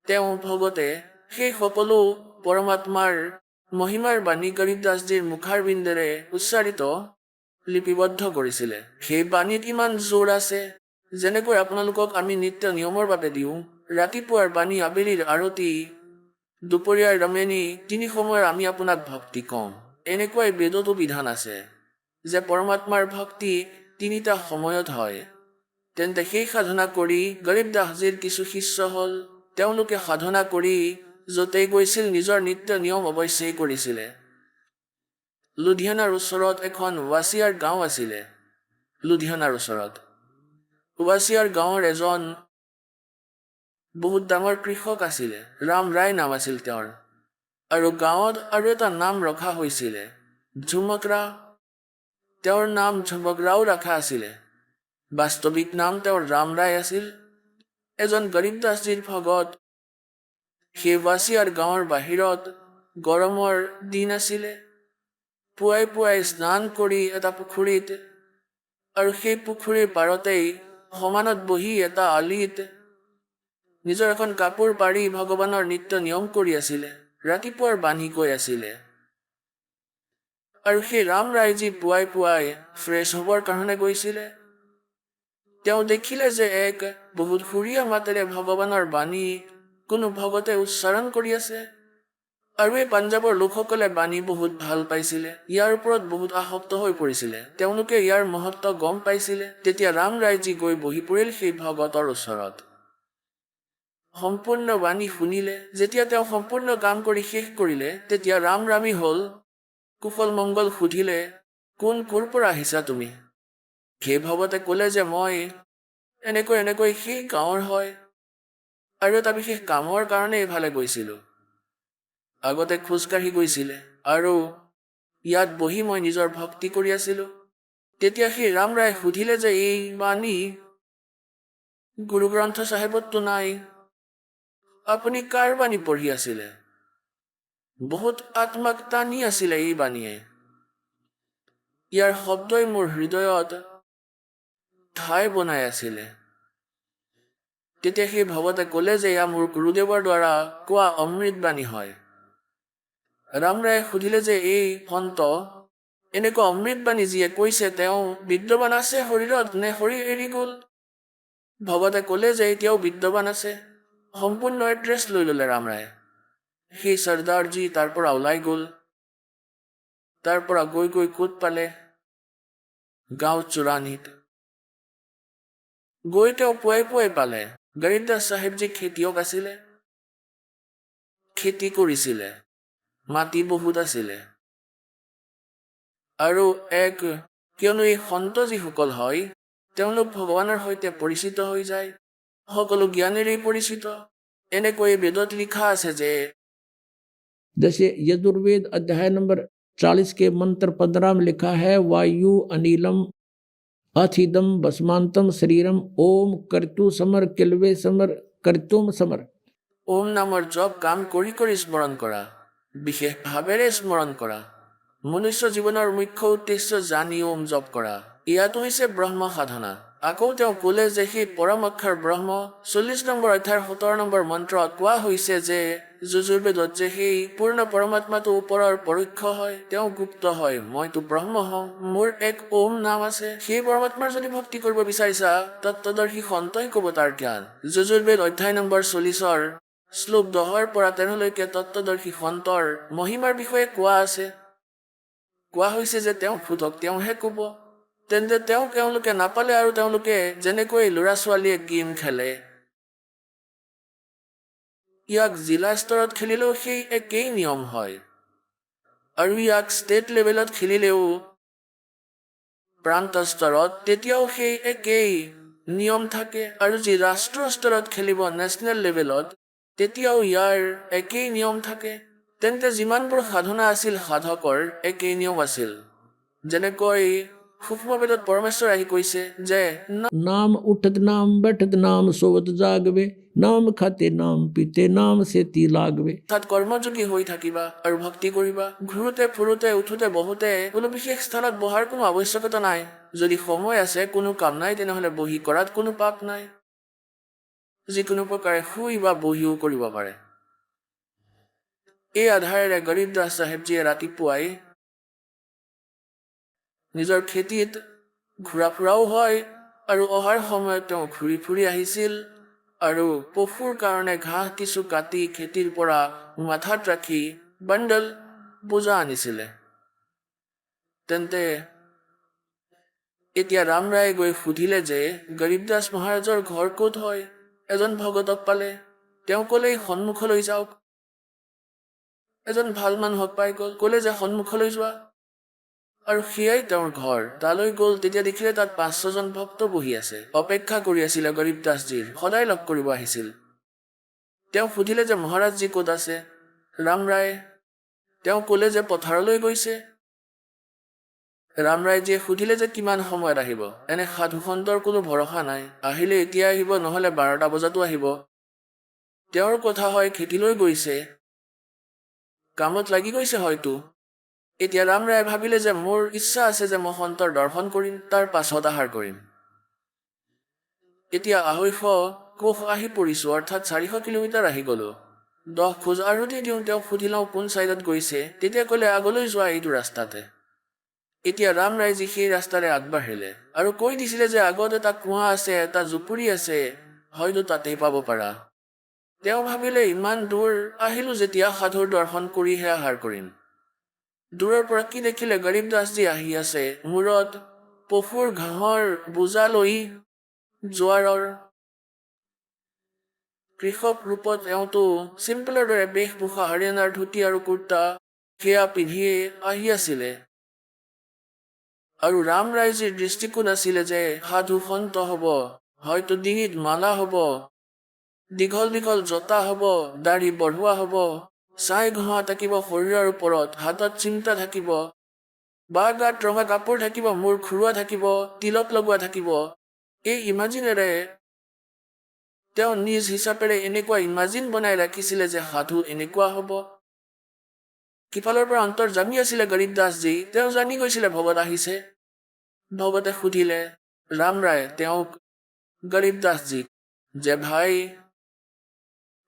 তেওঁ ভগতে সেই সকলো পৰমাত্মাৰ মহিমাৰ বাণী গৰীব দাসজীৰ মুখাৰ বিন্দেৰে উচ্চাৰিত লিপিবদ্ধ কৰিছিলে। সেই বাণীত ইমান জোৰ আছে, যেনেকৈ আপোনালোকক আমি নিত্য নিয়মৰ বাবে দিওঁ, ৰাতিপুৱাৰ বাণী, আবেলিৰ আৰতি, দুপৰীয়াৰ ৰমেনি, 3 সময়ৰ আমি আপোনাক ভক্তি কওঁ। এনেকুৱাই বেদতো বিধান আছে যে পৰমাত্মাৰ ভক্তি 3টা সময়ত হয়। তেন্তে সেই সাধনা কৰি গৰীব দাসজীৰ কিছু শিষ্য হ'ল। তেওঁলোকে সাধনা কৰি য'তেই গৈছিল নিজৰ নিত্য নিয়ম অৱশ্যেই কৰিছিলে। লুধিয়ানাৰ ওচৰত এখন ৱাছিয়াৰ গাঁও আছিলে। লুধিয়ানাৰ ওচৰত ৱাছিয়াৰ গাঁৱৰ এজন বহুত ডাঙৰ কৃষক আছিলে, ৰাম ৰায় নাম আছিল তেওঁৰ। আৰু গাঁৱত আৰু এটা নাম ৰখা হৈছিলে, ঝুমকৰা। তেওঁৰ নাম ঝুমকৰাও ৰখা আছিলে। বাস্তৱিক নাম তেওঁৰ ৰাম ৰায় আছিল। এজন গৰীব দাসজীৰ ভগত সেই ৱাছিয়াৰ গাঁৱৰ বাহিৰত গৰমৰ দিন আছিলে। পুৱাই পুৱাই স্নান কৰি এটা পুখুৰীত, আৰু সেই পুখুৰীৰ পাৰতেই সমানত বহি এটা আলিত নিজৰ এখন কাপোৰ পাৰি ভগৱানৰ নিত্য নিয়ম কৰি আছিলে, ৰাতিপুৱাৰ বাণী কৈ আছিলে। আৰু সেই ৰাম ৰায়জী পুৱাই পুৱাই ফ্ৰেছ হ'বৰ কাৰণে গৈছিলে। তেওঁ দেখিলে যে এক বহুত সুৰীয়া মাতেৰে ভগৱানৰ বাণী কোনো ভগতে উচ্চাৰণ কৰি আছে। আৰু এই পাঞ্জাৱৰ লোকসকলে বাণী বহুত ভাল পাইছিলে, ইয়াৰ ওপৰত বহুত আসক্ত হৈ পৰিছিলে। তেওঁলোকে ইয়াৰ মহত্ব গম পাইছিলে। তেতিয়া ৰাম ৰায়জী গৈ বহি পৰিল সেই ভগতৰ ওচৰত। সম্পূৰ্ণ বাণী শুনিলে। যেতিয়া তেওঁ সম্পূৰ্ণ কাম কৰি শেষ কৰিলে, তেতিয়া ৰাম ৰামী হ'ল, কুশল মংগল সুধিলে, ক'ৰ পৰা আহিছা তুমি? সেই ভগতে ক'লে যে মই এনেকৈ সেই গাঁৱৰ হয়, আৰু এটা বিশেষ কামৰ কাৰণে এইফালে গৈছিলোঁ। আগতে খোজকাঢ়ি গৈছিলে, আৰু ইয়াত বহি মই নিজৰ ভক্তি কৰি আছিলোঁ। তেতিয়া সেই ৰাম ৰায়ে সুধিলে যে এই বাণী গুৰু গ্ৰন্থ চাহেবততো নাই, আপুনি কাৰ বাণী পঢ়ি আছিলে? বহুত আত্মাক টানি আছিলে এই বাণীয়ে। ইয়াৰ শব্দই মোৰ হৃদয়ত ঠাই বনাই আছিলে। তেতিয়া সেই ভগতে ক'লে যে এয়া মোৰ গুৰুদেৱৰ দ্বাৰা কোৱা অমৃত বাণী হয়। ৰাম ৰায়ে সুধিলে যে এই সন্ত এনেকুৱা অমৃত বাণী যিয়ে কৈছে, তেওঁ বিদ্যমান আছে শৰীৰত নে শৰীৰ এৰি গ'ল? ভগতে ক'লে যে এতিয়াও বিদ্যমান আছে। সম্পূৰ্ণ এড্ৰেছ লৈ ল'লে ৰাম ৰায়ে। সেই চৰ্দাৰজী তাৰ পৰা ওলাই গ'ল। তাৰ পৰা গৈ ক'ত পালে? গাঁও চোৰাণীত গৈ তেওঁ পুৱাই পুৱাই পালে। গৰীব দাস চাহেবজী খেতিয়ক আছিলে, খেতি কৰিছিলে, মাটি বহুত আছিলে। আৰু কিয়নো এই সন্ত যিসকল হয়, তেওঁলোক ভগৱানৰ সৈতে পৰিচিত হৈ যায়, সকলো জ্ঞানেৰেই পৰিচিত। এনেকৈ বেদত লিখা আছে যে जैसे यजुर्वेद अध्याय नंबर 40 के मंत्र 15 में लिखा है, वायु अनिलम अथिदम भस्मांतम शरीरम ओम कर्तु समर किलवे समर कर्तुम समर। ওম নামৰ জপ কাম কৰি কৰি স্মৰণ কৰা, বিশেষ ভাৱেৰে স্মৰণ কৰা। মনুষ্য জীৱনৰ মুখ্য উদ্দেশ্য জানি ওম জপ কৰা। ইয়াতো হৈছে ব্ৰহ্ম সাধনা। আকৌ তেওঁ ক'লে যে সেই পৰম অক্ষৰ ব্ৰহ্ম 40 নম্বৰ অধ্যায়ৰ 17 নম্বৰ মন্ত্ৰত কোৱা হৈছে যে যজুৰ্বেদত যে সেই পূৰ্ণ পৰমাত্মাটো ওপৰৰ পৰোক্ষ হয়, তেওঁ গুপ্ত হয়। মইতো ব্ৰহ্ম হওঁ, মোৰ এক ওম নাম আছে। সেই পৰমাত্মাৰ যদি ভক্তি কৰিব বিচাৰিছা, তত্ত্বদৰ্শী সন্তই ক'ব তাৰ জ্ঞান। যজুৰ্বেদ অধ্যায় নম্বৰ 40ৰ শ্লোক 10ৰ পৰা 13লৈকে তত্ত্বদৰ্শী সন্তৰ মহিমাৰ বিষয়ে কোৱা আছে। কোৱা হৈছে যে তেওঁ ফুটক তেওঁহে ক'ব। তেন্তে তেওঁলোকে নাপালে, আৰু তেওঁলোকে যেনেকৈ ল'ৰা ছোৱালীয়ে গেম খেলে, ইয়াক জিলা স্তৰত খেলিলেও সেই একেই নিয়ম হয় আৰু ইয়াক ষ্টেট লেভেলত খেলিলেও প্ৰান্ত স্তৰত তেতিয়াও সেই একেই নিয়ম থাকে আৰু যি ৰাষ্ট্ৰীয় স্তৰত খেলিব নেশ্যনেল লেভেলত তেতিয়াও ইয়াৰ একেই নিয়ম থাকে তেন্তে যিমানবোৰ সাধনা আছিল সাধকৰ একেই নিয়ম আছিল যেনেকৈ সূক্ষ্ম বেদত পৰমেশ্বৰ আহি কৈছে যে नाम उठत नाम बैठत नाम सोवत जागवे नाम खाते नाम पीते नाम सेती लागवे তাত কৰ্মযোগী হৈ থাকিবা আৰু ভক্তি কৰিবা ঘূৰোতে ফুৰোতে উঠোতে বহোতে কোনো বিশেষ স্থানত বহাৰ কোনো আৱশ্যকতা নাই যদি সময় আছে কোনো কাম নাই তেনেহ'লে বহি কৰাত কোনো পাপ নাই যিকোনো প্ৰকাৰে শুই বা বহিও কৰিব পাৰে এই আধাৰেৰে গৰীব দাস চাহেবজীয়ে ৰাতিপুৱাই নিজৰ খেতিত ঘূৰা ফুৰাও হয় আৰু অহাৰ সময়ত তেওঁ ঘূৰি ফুৰি আহিছিল আৰু পশুৰ কাৰণে ঘাঁহ কিছু কাটি খেতিৰ পৰা মাথাত ৰাখি বাণ্ডল বোজা আনিছিলে তেন্তে এতিয়া ৰামৰায়ে গৈ সুধিলে যে গৰীব দাস মহাৰাজৰ ঘৰ ক'ত হয় এজন ভগতক পালে তেওঁ ক'লে সন্মুখলৈ যাওক এজন ভাল মানুহক পাই গ'ল ক'লে যে সন্মুখলৈ যোৱা আৰু সেয়াই তেওঁৰ ঘৰ তালৈ গ'ল তেতিয়া দেখিলে তাত 5-6জন ভক্ত বহি আছে অপেক্ষা কৰি আছিলে গৰীব দাসজীৰ সদায় লগ কৰিব আহিছিল তেওঁ সুধিলে যে মহাৰাজজী ক'ত আছে ৰামৰায় তেওঁ ক'লে যে পথাৰলৈ গৈছে ৰামৰায়জীয়ে সুধিলে যে কিমান সময়ত আহিব এনে সাধু সন্তৰ কোনো ভৰসা নাই আহিলে এতিয়া আহিব নহ'লে 12টা বজাতো আহিব তেওঁৰ কথা হয় খেতিলৈ গৈছে কামত লাগি গৈছে হয়তো এতিয়া ৰামৰায়ে ভাবিলে যে মোৰ ইচ্ছা আছে যে মই সন্তৰ দৰ্শন কৰিম তাৰ পাছত আহাৰ কৰিম এতিয়া 250 কোষ আহি পৰিছো অৰ্থাৎ 400 কিলোমিটাৰ আহি গ'লো 10 খোজ আৰু দিওঁ তেওঁ সুধি লওঁ কোন চাইডত গৈছে তেতিয়া ক'লে আগলৈ যোৱা এইটো ৰাস্তাতে এতিয়া ৰামৰায়জী সেই ৰাস্তাৰে আগবাঢ়িলে আৰু কৈ দিছিলে যে আগত এটা কুঁৱা আছে এটা জুপুৰি আছে হয়তো তাতেই পাব পাৰা তেওঁ ভাবিলে ইমান দূৰ আহিলো যেতিয়া সাধুৰ দৰ্শন কৰিহে আহাৰ কৰিম দূৰৰ পৰা কি দেখিলে গৰীব দাসজী আহি আছে মূৰত পশুৰ ঘাঁহৰ বোজা লৈ জোৱাৰৰ কৃষক ৰূপত তেওঁতো চিম্পলৰ দৰে বেশভূষা হাৰিয়ানাৰ ধুতি আৰু কুৰ্তা সেয়া পিন্ধিয়ে আহি আছিলে আৰু ৰামৰায়জীৰ দৃষ্টিকোণ আছিলে যে সাধু সন্ত হ'ব হয়তো ডিঙিত মালা হ'ব দীঘল দীঘল জোতা হ'ব দাঢ়ি বঢ়োৱা হ'ব ছাই ঘঁহা থাকিব শৰীৰৰ ওপৰত হাতত চিন্তা থাকিব বা গাত ৰঙা কাপোৰ থাকিব মূৰ ঘূৰোৱা থাকিব তিলক লগোৱা থাকিব এই ইমাজিনেৰে তেওঁ নিজ হিচাপেৰে এনেকুৱা ইমাজিন বনাই ৰাখিছিলে যে সাধু এনেকুৱা হ'ব কিফালৰ পৰা অন্তৰ জামি আছিলে গৰীব দাসজী তেওঁ জানি গৈছিলে ভগত আহিছে ভগতে সুধিলে ৰামৰায় তেওঁক গৰীব দাসজীক যে ভাই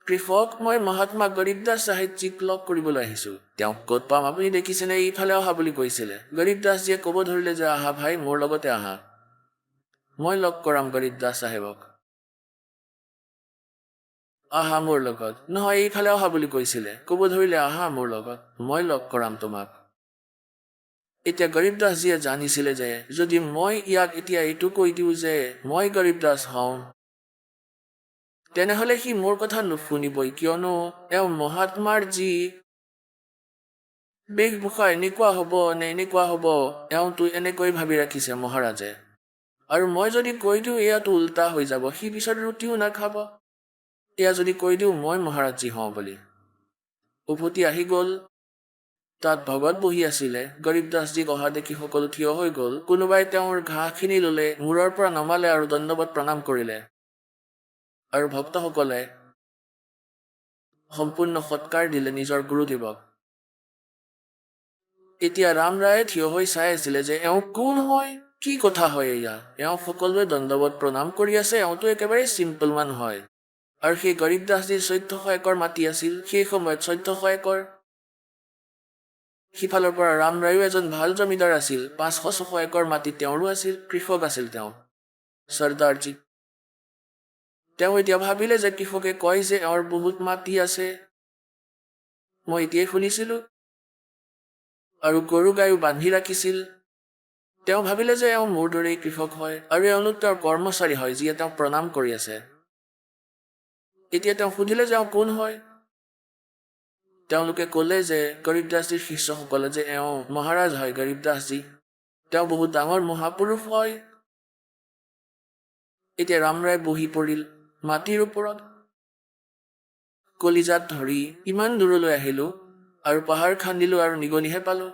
কৃষক মই মহাত্মা গৰীব দাস চাহেবজীক লগ কৰিবলৈ আহিছো তেওঁক ক'ত পাম আপুনি দেখিছেনে ইফালে অহা বুলি কৈছিলে গৰীব দাসজীয়ে ক'ব ধৰিলে যে আহা ভাই মোৰ লগতে আহা মই লগ কৰাম গৰীব দাস চাহেবক আহা মোৰ লগত নহয় এইফালে অহা বুলি কৈছিলে ক'ব ধৰিলে আহা মোৰ লগত মই লগ কৰাম তোমাক এতিয়া গৰীব দাসজীয়ে জানিছিলে যে যদি মই ইয়াক এতিয়া এইটো কৈ দিওঁ যে মই গৰীব দাস হওঁ তেনেহ'লে সি মোৰ কথা নুশুনিবই কিয়নো এওঁ মহাত্মাৰ যি বেশভূষা এনেকুৱা হ'ব নে এনেকুৱা হ'ব এওঁতো এনেকৈ ভাবি ৰাখিছে মহাৰাজে আৰু মই যদি কৈ দিওঁ এয়াতো উল্টা হৈ যাব সি পিছত ৰুটিও নাখাব এয়া যদি কৈ দিওঁ মই মহাৰাজজী হওঁ বুলি উভতি আহি গ'ল তাত ভগত বহি আছিলে গৰীব দাসজীক অহা দেখি সকলো থিয় হৈ গ'ল কোনোবাই তেওঁৰ ঘাঁহখিনি ল'লে মূৰৰ পৰা নমালে আৰু দণ্ডৱত প্ৰণাম কৰিলে আৰু ভক্তসকলে সম্পূৰ্ণ সৎকাৰ দিলে নিজৰ গুৰুদেৱক এতিয়া ৰামৰায়ে থিয় হৈ চাই আছিলে যে এওঁ কোন হয় কি কথা হয় এয়া এওঁ সকলোৱে দণ্ডৱত প্ৰণাম কৰি আছে এওঁতো একেবাৰে চিম্পল মান হয় আৰু সেই গৰীব দাসজীৰ 1400 একৰ মাটি আছিল সেই সময়ত 1400 একৰ সিফালৰ পৰা ৰামৰায়ো এজন ভাল জমিদাৰ আছিল 500-600 একৰ মাটি তেওঁৰো আছিল কৃষক আছিল তেওঁ চৰ্দাৰজী তেওঁ এতিয়া ভাবিলে যে কৃষকে কয় যে এওঁৰ বহুত মাটি আছে মই এতিয়াই শুনিছিলো আৰু গৰু গায়ো বান্ধি ৰাখিছিল তেওঁ ভাবিলে যে এওঁ মোৰ দৰেই কৃষক হয় আৰু এওঁলোক তেওঁৰ কৰ্মচাৰী হয় যিয়ে তেওঁক প্ৰণাম কৰি আছে এতিয়া তেওঁ সুধিলে যে এওঁ কোন হয় তেওঁলোকে ক'লে যে গৰীব দাসজীৰ শিষ্যসকলে যে এওঁ মহাৰাজ হয় গৰীব দাসজী, তেওঁ বহুত ডাঙৰ মহাপুৰুষ হয়। এতিয়া ৰামৰায় বহি পৰিল মাটিৰ ওপৰত। কলিজাত ধৰি ইমান দূৰলৈ আহিলো আৰু পাহাৰ খান্দিলো আৰু নিগনিহে পালো।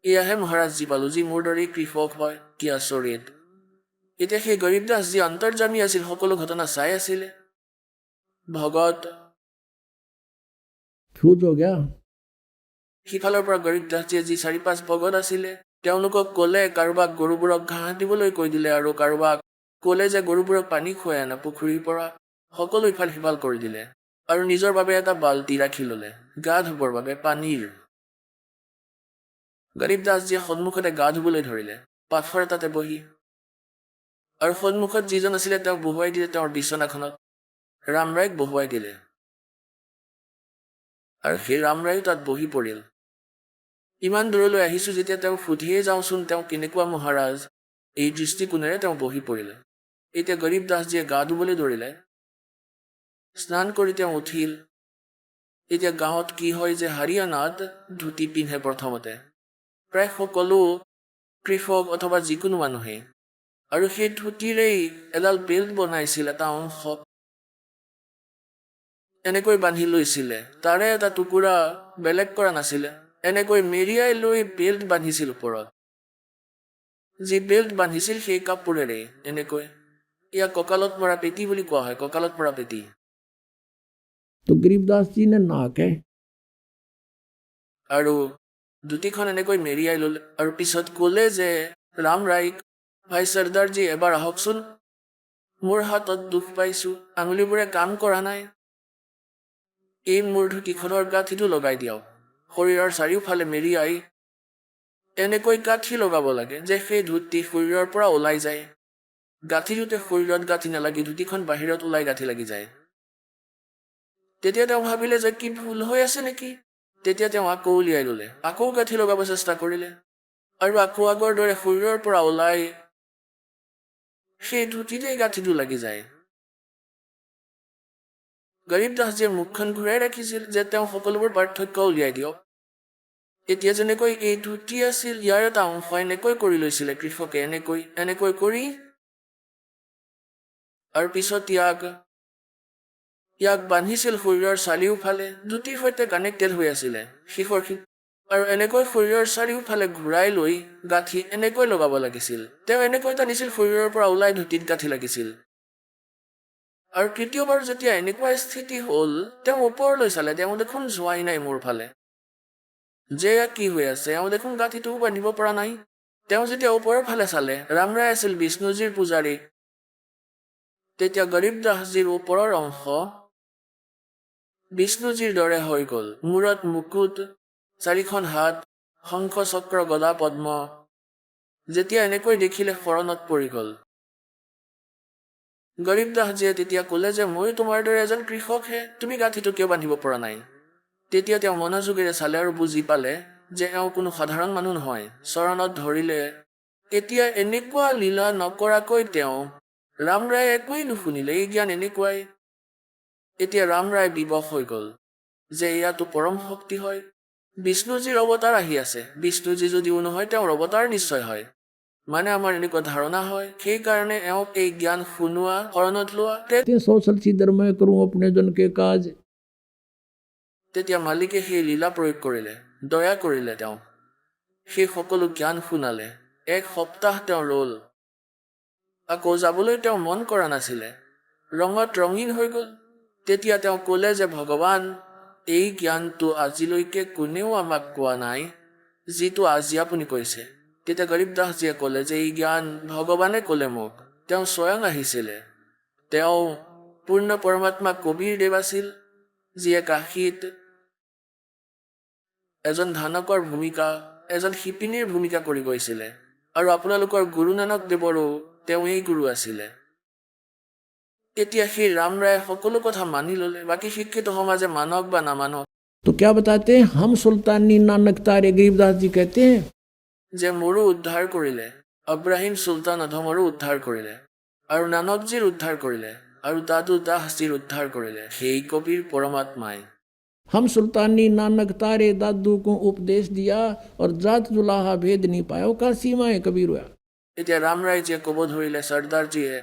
এয়াহে মহাৰাজজী পালো, যি মোৰ দৰেই কৃষক হয়। কি আচৰিত! এতিয়া সেই গৰীব দাস যি অন্তৰ্যামী আছিল, সকলো ঘটনা চাই আছিলে। ভগত फ्यूज हो गया। সিফালৰ পৰা গৰীব দাসজীয়ে যি 4-5 ভগত আছিলে তেওঁলোকক ক'লে কাৰোবাক গৰুবোৰক ঘাঁহ দিবলৈ কৈ দিলে, আৰু কাৰোবাক ক'লে যে গৰুবোৰক পানী খুৱাই আনা পুখুৰীৰ পৰা। সকলো ইফাল সিফাল কৰি দিলে আৰু নিজৰ বাবে এটা বাল্টি ৰাখি ল'লে গা ধুবৰ বাবে পানীৰ। গৰীব দাসজীয়ে সন্মুখতে গা ধুবলৈ ধৰিলে পাথৰ এটাতে বহি, আৰু সন্মুখত যিজন আছিলে তেওঁক বহুৱাই দিলে তেওঁৰ বিচনাখনত। ৰামৰায়ক বহুৱাই দিলে আৰু সেই ৰামৰায়ো তাত বহি পৰিল। ইমান দূৰলৈ আহিছো যেতিয়া তেওঁ সুধিয়ে যাওঁচোন তেওঁ কেনেকুৱা মহাৰাজ, এই দৃষ্টিকোণেৰে তেওঁ বহি পৰিলে। এতিয়া গৰীব দাসজীয়ে গা ধুবলৈ ধৰিলে। স্নান কৰি তেওঁ উঠিল। এতিয়া গাঁৱত কি হয় যে হাৰিয়ানাত ধুতি পিন্ধে প্ৰথমতে প্ৰায় সকলো কৃষক অথবা যিকোনো মানুহে, আৰু সেই ধুতিৰেই এডাল বেল্ট বনাইছিল, এটা অংশ এনেকৈ বান্ধি লৈছিলে, তাৰে এটা টুকুৰা বেলেগ কৰা নাছিলে। এনেকৈ মেৰিয়াই লৈ বেল্ট বান্ধিছিল ওপৰত। যি বেল্ট বান্ধিছিল সেই কাপোৰেৰে এনেকৈ, ইয়াক কঁকালত মৰা পেটি বুলি কোৱা হয়, কঁকালত মৰা পেটি। तो गरीबदास जी ने ना के আৰু ধুতিখন এনেকৈ মেৰিয়াই ল'লে আৰু পিছত ক'লে যে ৰামৰায়ক, ভাই চৰ্দাৰজী এবাৰ আহকচোন, মোৰ হাতত দুখ পাইছো, আঙুলিবোৰে কাম কৰা নাই। এই মোৰ ধুতিখনৰ গাঁঠিটো লগাই দিয়ক। শৰীৰৰ চাৰিওফালে মেৰিয়াই এনেকৈ গাঁঠি লগাব লাগে যে সেই ধুতি শৰীৰৰ পৰা ওলাই যায়। গাঁঠিটোতে শৰীৰত গাঁঠি নালাগি ধুতিখন বাহিৰত ওলাই গাঁঠি লাগি যায়। তেতিয়া তেওঁ ভাবিলে যে কি ভুল হৈ আছে নেকি। তেতিয়া তেওঁ আকৌ উলিয়াই ল'লে, আকৌ গাঁঠি লগাব চেষ্টা কৰিলে, আৰু আকৌ আগৰ দৰে শৰীৰৰ পৰা ওলাই সেই ধুতিতেই গাঁঠিটো লাগি যায়। গৰীব দাসজীয়ে মুখখন ঘূৰাই ৰাখিছিল যে তেওঁ সকলোবোৰ পাৰ্থক্য উলিয়াই দিয়ক। এতিয়া যেনেকৈ এই ধুতি আছিল, ইয়াৰ এটা অংশ এনেকৈ কৰি লৈছিলে কৃষকে, এনেকৈ এনেকৈ কৰি, আৰু পিছত ইয়াক বান্ধিছিল শৰীৰৰ চাৰিওফালে, ধুতিৰ সৈতে কানেক্টেড হৈ আছিলে শিখৰ, আৰু এনেকৈ শৰীৰৰ চাৰিওফালে ঘূৰাই লৈ গাঁঠি এনেকৈ লগাব লাগিছিল। তেওঁ এনেকৈ টানিছিল শৰীৰৰ পৰা ওলাই ধুতিত গাঁঠি লাগিছিল। আৰু তৃতীয়বাৰ যেতিয়া এনেকুৱা স্থিতি হ'ল, তেওঁ ওপৰলৈ চালে, তেওঁ দেখোন যোৱাই নাই মোৰ ফালে, যে কি হৈ আছে, তেওঁ দেখোন গাঁঠিটোও বান্ধিব পৰা নাই। তেওঁ যেতিয়া ওপৰৰ ফালে চালে, ৰামৰায় আছিল বিষ্ণুজীৰ পূজাৰী। তেতিয়া গৰীব দাসজীৰ ওপৰৰ অংশ বিষ্ণুজীৰ দৰে হৈ গ'ল, মূৰত মুকুট, 4খন হাত, শংখ চক্ৰ গদা পদ্ম। যেতিয়া এনেকৈ দেখিলে শৰণত পৰি গ'ল। গৰীব দাসজীয়ে তেতিয়া ক'লে যে মই তোমাৰ দৰে এজন কৃষকহে, তুমি গাঁঠিটো কিয় বান্ধিব পৰা নাই। তেতিয়া তেওঁ মনোযোগেৰে চালে আৰু বুজি পালে যে এওঁ কোনো সাধাৰণ মানুহ নহয়। চৰণত ধৰিলে। এতিয়া এনেকুৱা লীলা নকৰাকৈ তেওঁ ৰামৰায়ে একোৱেই নুশুনিলে, এই জ্ঞান এনেকুৱাই। এতিয়া ৰামৰায় বিবশ হৈ গ'ল যে এয়াতো পৰম শক্তি হয়, বিষ্ণুজীৰ অৱতাৰ আহি আছে। বিষ্ণুজী যদিও নহয় তেওঁৰ অৱতাৰ নিশ্চয় হয়, মানে আমাৰ এনেকুৱা ধাৰণা হয়। সেইকাৰণে এওঁক এই জ্ঞান শুনোৱা, শৰণত লোৱা। सोशल सीधर मैं करूं अपने जन के काज। তেতিয়া মালিকে সেই লীলা প্ৰয়োগ কৰিলে, দয়া কৰিলে, তেওঁ সেই সকলো জ্ঞান শুনালে। 1 সপ্তাহ তেওঁ ৰ'ল। আকৌ যাবলৈ তেওঁ মন কৰা নাছিলে, ৰঙত ৰঙীন হৈ গ'ল। তেতিয়া তেওঁ ক'লে যে ভগৱান, এই জ্ঞানটো আজিলৈকে কোনেও আমাক কোৱা নাই, যিটো আজি আপুনি কৈছে। তেতিয়া গৰীব দাসজীয়ে ক'লে যে এই জ্ঞান ভগৱানে ক'লে মোক, তেওঁ স্বয়ং আহিছিলে। তেওঁ পূৰ্ণ পৰমাত্মা কবিৰ দেৱ আছিল, যিয়ে কাশীত এজন ধানকৰ ভূমিকা, এজন শিপিনীৰ ভূমিকা কৰি গৈছিলে। আৰু আপোনালোকৰ গুৰু নানক দেৱৰো তেওঁ এই গুৰু আছিলে। এতিয়া সেই ৰামৰায়ে সকলো কথা মানি ল'লে। বাকী শিক্ষিত সমাজে মানক বা নামানক, तो क्या बताते हैं, हम सुल्तानी नानक तारे गरीबदास जी कहते हैं যে মোৰো উদ্ধাৰ কৰিলে, অব্ৰাহিম চুলতান অধমৰো উদ্ধাৰ কৰিলে, আৰু নানকজীৰ উদ্ধাৰ কৰিলে, আৰু দাদু দাসজীৰ উদ্ধাৰ কৰিলে সেই কবিৰ পৰমাত্মাই। हम सुल्तानी नानक तारे दादू को उपदेश दिया और जात जुलाहा भेद नहीं पाया। वो का सीमा है कबीर हुआ। এতিয়া ৰামৰাইজে ক'ব ধৰিলে চৰ্দাৰজীয়ে,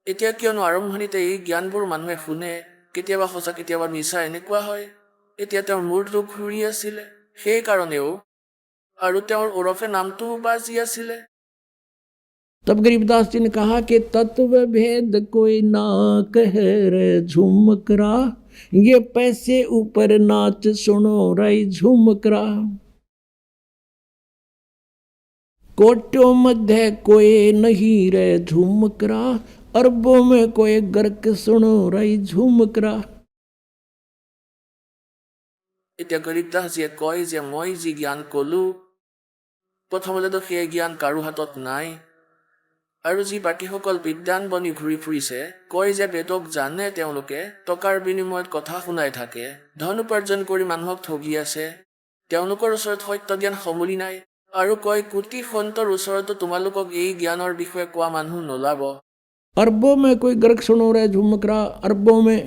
এতিয়া কিয়নো আৰম্ভণিতে এই জ্ঞানবোৰ মানুহে শুনে, কেতিয়াবা সঁচা কেতিয়াবা মিছা এনেকুৱা হয়। এতিয়া তেওঁৰ মূৰটো ঘূৰি আছিলে, সেইকাৰণেও আৰু তেওঁৰ ওৰফে নামটোও বাজি আছিলে। तब गरीबदास जी ने कहा कि तत्व भेद कोई ना कह रे झुमकरा, ये पैसे ऊपर नाच सुनो रई झुमकरा। कोटों मध्य कोई नहीं रे झुमकरा, अरबों में कोई गर्क सुनो रई झुमकरा। এতিয়া গৰীবদাসজীয়ে কয় যে মই যি জ্ঞান ক'লো, প্ৰথমতেতো সেই জ্ঞান কাৰো হাতত নাই। আৰু যি বাকীসকল বিদ্বান বনি ঘূৰি ফুৰিছে, কয় যে বেদক জানে, তেওঁলোকে টকাৰ বিনিময়ত কথা শুনাই থাকে, ধন উপাৰ্জন কৰি মানুহক ঠগি আছে, তেওঁলোকৰ ওচৰত সত্য জ্ঞান সমূলি নাই। আৰু কয় কোটি সন্তৰ ওচৰতো তোমালোকক এই জ্ঞানৰ বিষয়ে কোৱা মানুহ নোলাব। अरबों में कोई गर्क सुनो रे झुमकरा, अरबों में।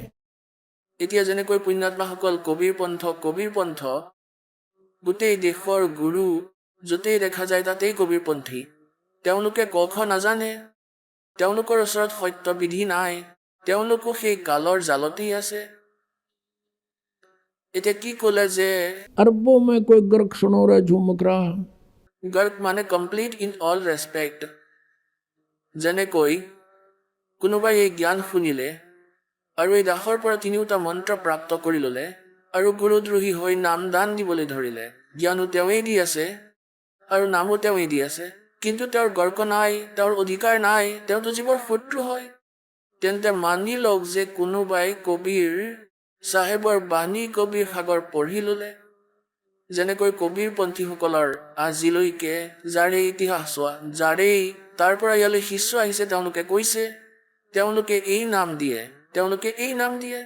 এতিয়া যেনেকৈ পুণ্যাত্মাসকল কবিৰ পন্থ, গোটেই দেশৰ গুৰু য'তেই দেখা যায় তাতেই কবিৰপন্থী। তেওঁলোকে ক খ নাজানে, তেওঁলোকৰ ওচৰত সত্য বিধি নাই, তেওঁলোকো সেই কালৰ জালতেই আছে। এতিয়া কি ক'লে যে अरबों में कोई गर्क सुनो रे झुमकरा। গৰ্গ মানে কমপ্লিট ইন অল ৰেচপেক্ট। যেনেকৈ কোনোবাই এই জ্ঞান শুনিলে আৰু এই দাসৰ পৰা তিনিওটা মন্ত্ৰ প্ৰাপ্ত কৰি ল'লে আৰু গুৰুদ্ৰোহী হৈ নাম দান দিবলৈ ধৰিলে। জ্ঞানো তেওঁৱেই দি আছে আৰু নামো তেওঁৱেই দি আছে, কিন্তু তেওঁৰ গৰ্ক নাই, তেওঁৰ অধিকাৰ নাই, তেওঁতো জীৱৰ শত্ৰু হয়। তেন্তে মানি লওক যে কোনোবাই কবিৰ চাহেবৰ বাণী কবিৰ সাগৰ পঢ়ি ল'লে। যেনেকৈ কবিৰপন্থীসকলৰ আজিলৈকে যাৰে ইতিহাস চোৱা, যাৰেই তাৰ পৰা ইয়ালৈ শিষ্য আহিছে, তেওঁলোকে কৈছে তেওঁলোকে এই নাম দিয়ে, তেওঁলোকে এই নাম দিয়ে।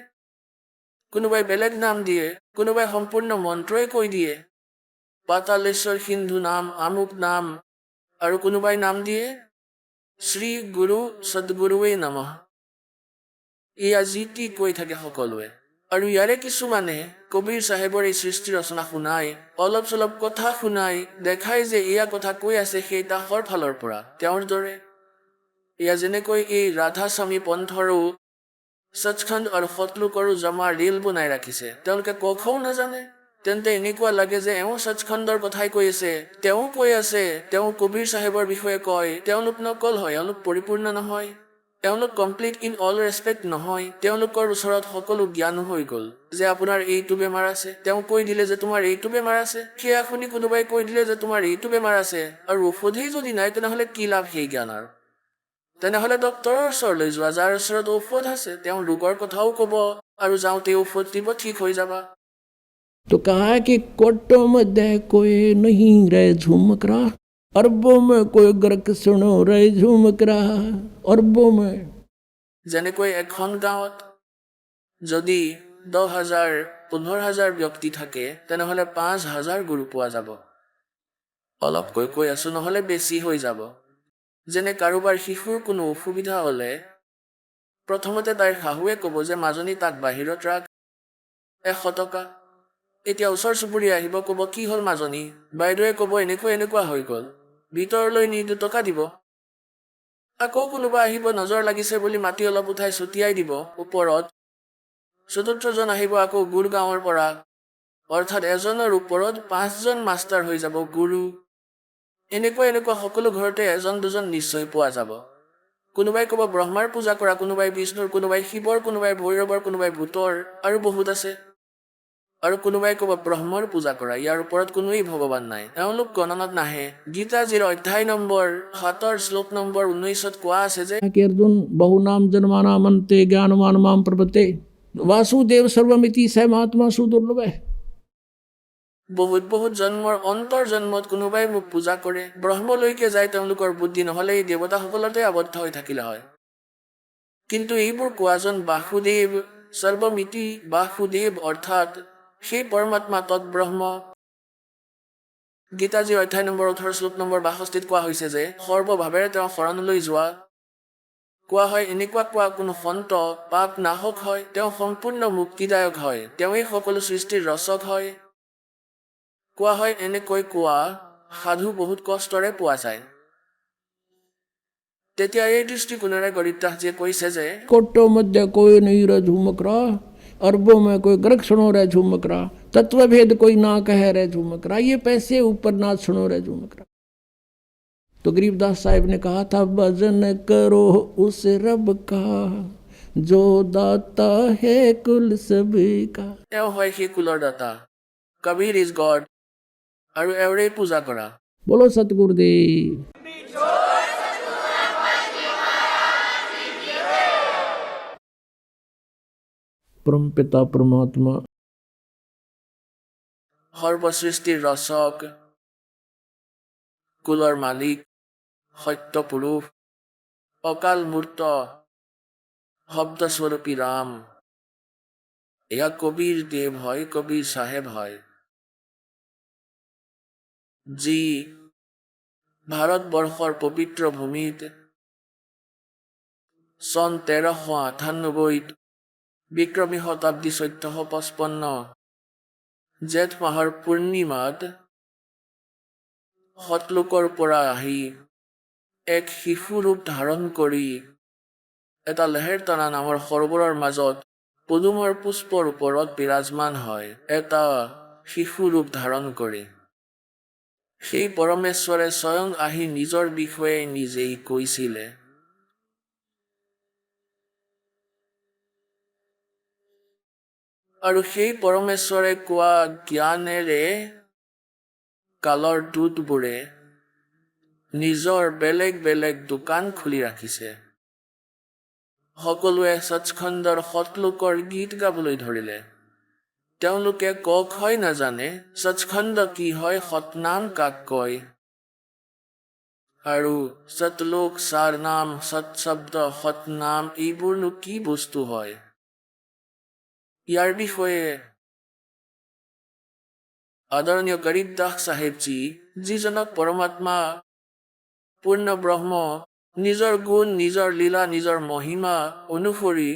কোনোবাই বেলেগ নাম দিয়ে, কোনোবাই সম্পূৰ্ণ মন্ত্ৰই কৈ দিয়ে, পাতালেশ্বৰ সিন্ধু নাম, আমুক নাম, আৰু কোনোবাই নাম দিয়ে শ্ৰী গুৰু সদগুৰুৱে নমঃ। এয়া যি টি কৈ থাকে সকলোৱে। আৰু ইয়াৰে কিছুমানে কবিৰ চাহেবৰ এই সৃষ্টি ৰচনা শুনাই, অলপ চলপ কথা শুনাই, দেখাই যে এয়া কথা কৈ আছে সেই দাসৰ ফালৰ পৰা, তেওঁৰ দৰে। এয়া যেনেকৈ এই ৰাধা স্বামী পন্থৰো সচখণ্ড আৰু সতলোকৰো জমা ৰেল বনাই ৰাখিছে, তেওঁলোকে ক খও নাজানে। তেন্তে এনেকুৱা লাগে যে এওঁ সচখণ্ডৰ কথাই কৈ আছে, তেওঁ কৈ আছে, তেওঁ কবিৰ চাহেবৰ বিষয়ে কয়, তেওঁলোক নকল হয়, এওঁলোক পৰিপূৰ্ণ নহয়, এওঁলোক কমপ্লিট ইন অল ৰেচপেক্ট নহয়। তেওঁলোকৰ ওচৰত সকলো জ্ঞান হৈ গ'ল যে আপোনাৰ এইটো বেমাৰ আছে, তেওঁ কৈ দিলে যে তোমাৰ এইটো বেমাৰ আছে, সেয়া শুনি কোনোবাই কৈ দিলে যে তোমাৰ এইটো বেমাৰ আছে, আৰু ঔষধেই যদি নাই তেনেহ'লে কি লাভ সেই জ্ঞানৰ? তেনেহ'লে ডক্তৰৰ ওচৰলৈ যোৱা, যাৰ ওচৰত ঔষধ আছে, তেওঁ ৰোগৰ কথাও ক'ব আৰু যাওঁতে ঔষধ দিব, ঠিক হৈ যাবা। तो कहा कि कोटों मध्य कोई नहीं रे झुमकरा, अरबों में कोई गर्क सुनो रे झुमकरा, अरबों में। যেনেকৈ এখন গাঁৱত যদি 10,000 15,000 ব্যক্তি থাকে, তেনেহ'লে 5,000 গুৰু পোৱা যাব। অলপকৈ কৈ আছোঁ, নহ'লে বেছি হৈ যাব। যেনে কাৰোবাৰ শিশুৰ কোনো অসুবিধা হ'লে প্ৰথমতে তাইৰ শাহুৱে ক'ব যে মাজনী তাক বাহিৰত ৰাখ, 100 টকা। এতিয়া ওচৰ চুবুৰীয়া আহিব, ক'ব কি হ'ল মাজনী? বাইদেৱে ক'ব এনেকুৱা হৈ গ'ল, ভিতৰলৈ নি 2 টকা দিব। আকৌ কোনোবা আহিব, নজৰ লাগিছে বুলি মাটি অলপ উঠাই ছটিয়াই দিব ওপৰত। চতুৰ্থজন আহিব আকৌ গুৰগাঁৱৰ পৰা, অৰ্থাৎ এজনৰ ওপৰত 5জন মাষ্টাৰ হৈ যাব গুৰু। এনেকুৱা সকলো ঘৰতে 1জন 2জন নিশ্চয় পোৱা যাব। কোনোবাই ক'ব ব্ৰহ্মাৰ পূজা কৰা, কোনোবাই বিষ্ণুৰ, কোনোবাই শিৱৰ, কোনোবাই ভৈৰৱৰ, কোনোবাই ভূতৰ, আৰু বহুত আছে। আৰু কোনোবাই ক'ব ব্ৰহ্মৰ পূজা কৰা, ইয়াৰ ওপৰত কোনোৱেই ভগৱান নাই, এওঁলোক গণনাত নাহে। গীতাজীৰ অধ্যায় নম্বৰ 7 শ্লোক নম্বৰ 19 কোৱা আছে যে कि अर्जुन बहुनाम जन्माना मनते ज्ञानवान माम प्रपते, वासुदेव सर्वमिति स महात्मा सुदुर्लभ। বহুত জন্মৰ অন্তৰ জন্মত কোনোবাই মোক পূজা কৰে, ব্ৰহ্মলৈকে যায়, তেওঁলোকৰ বুদ্ধি নহ'লে এই দেৱতাসকলতে আবদ্ধ হৈ থাকিলে হয়। কিন্তু এইবোৰ কোৱাজন বাসুদেৱ, সৰ্বমিতি বাসুদেৱ, অৰ্থাৎ সেই পৰমাত্মা তৎব্ৰহ্ম। গীতাজীৰ অধ্যায় নম্বৰ 18 শ্লোক নম্বৰ 62 কোৱা হৈছে যে সৰ্বভাৱেৰে তেওঁ শৰণলৈ যোৱা, কোৱা হয় এনেকুৱা কোনো সন্ত পাপ নাশক হয়, তেওঁ সম্পূৰ্ণ মুক্তিদায়ক হয়, তেওঁৱেই সকলো সৃষ্টিৰ ৰচক হয়। কোৱা হয় এনেকৈ সাধু বহুত কষ্টৰে পোৱা যায়। তেতিয়া এই দৃষ্টিকোণেৰে গৰীবদাসজীয়ে কৈছে যে कोटो मध्य कोई नहीं रे झूमक रहा, अरबों में कोई ग्रक सुनो रे झूमक रहा, तत्व भेद कोई ना कहे रे झूमक रहा, ये पैसे ऊपर ना सुनो रे झूमक रहा। तो गरीबदास साहिब ने कहा था भजन करो उस रब का जो दाता है कुल सभी का। তেওঁ হয় সেই কুলৰ দাতা, কবিৰ ইজ গড, আৰু এওৰেই পূজা কৰা। बोलो सतगुरुदेव। परम पिता परमात्मा সৰ্বসৃষ্টিৰ ৰচক, কুলৰ মালিক, সত্য পুৰুষ, অকাল মূৰ্ত, শব্দস্বৰূপী ৰাম, এয়া কবিৰ দেৱ হয়, কবিৰ চাহেব হয়, যি ভাৰতবৰ্ষৰ পবিত্ৰ ভূমিত চন 1398 বিক্ৰমী শতাব্দী 1455 জেঠ মাহৰ পূৰ্ণিমাত সতলোকৰ পৰা আহি এক শিশু ৰূপ ধাৰণ কৰি এটা লেহেৰটনা নামৰ সৰোবৰৰ মাজত পদুমৰ পুষ্পৰ ওপৰত বিৰাজমান হয়, এটা শিশু ৰূপ ধাৰণ কৰি। সেই পৰমেশ্বৰে স্বয়ং আহি নিজৰ বিষয়ে নিজেই কৈছিলে। আৰু সেই পৰমেশ্বৰে কোৱা জ্ঞানেৰে কালৰ দূতবোৰে নিজৰ বেলেগ বেলেগ দোকান খুলি ৰাখিছে। সকলোৱে সচ্খণ্ডৰ সতলোকৰ গীত গাবলৈ ধৰিলে। তেওঁলোকে ক খই নাজানে, সচ্খণ্ড কি হয়, সতনাম কাক কয়, আৰু সতলোক, সাৰনাম, সৎশব্দ, সতনাম এইবোৰনো কি বস্তু হয়। ইয়াৰ বিষয়ে আদৰণীয় গৰীবদাস চাহেবজী, যিজনক পৰমাত্মা পূৰ্ণ ব্ৰহ্ম নিজৰ গুণ, নিজৰ লীলা, নিজৰ মহিমা অনুসৰি,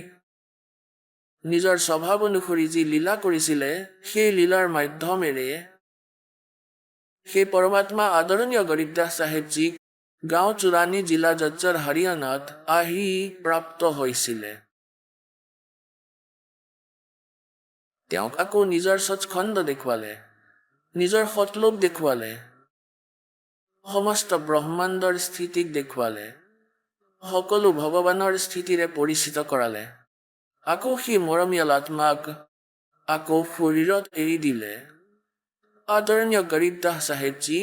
নিজৰ স্বভাৱ অনুসৰি যি লীলা কৰিছিলে, সেই লীলাৰ মাধ্যমেৰে সেই পৰমাত্মা আদৰণীয় গৰীবদাস চাহেবজীক গাঁও চুৰাণী জিলা জজ্জৰ হাৰিয়ানাত আহি প্ৰাপ্ত হৈছিলে। তেওঁক আকৌ নিজৰ সচ্খণ্ড দেখুৱালে, নিজৰ সতলোক দেখুৱালে, সমস্ত ব্ৰহ্মাণ্ডৰ স্থিতিক দেখুৱালে, সকলো ভগৱানৰ স্থিতিৰে পৰিচিত কৰালে। আকৌ সেই মৰমীয়াল আত্মাক আকৌ শৰীৰত এৰি দিলে। আদৰণীয় গৰীবদাস চাহেবজী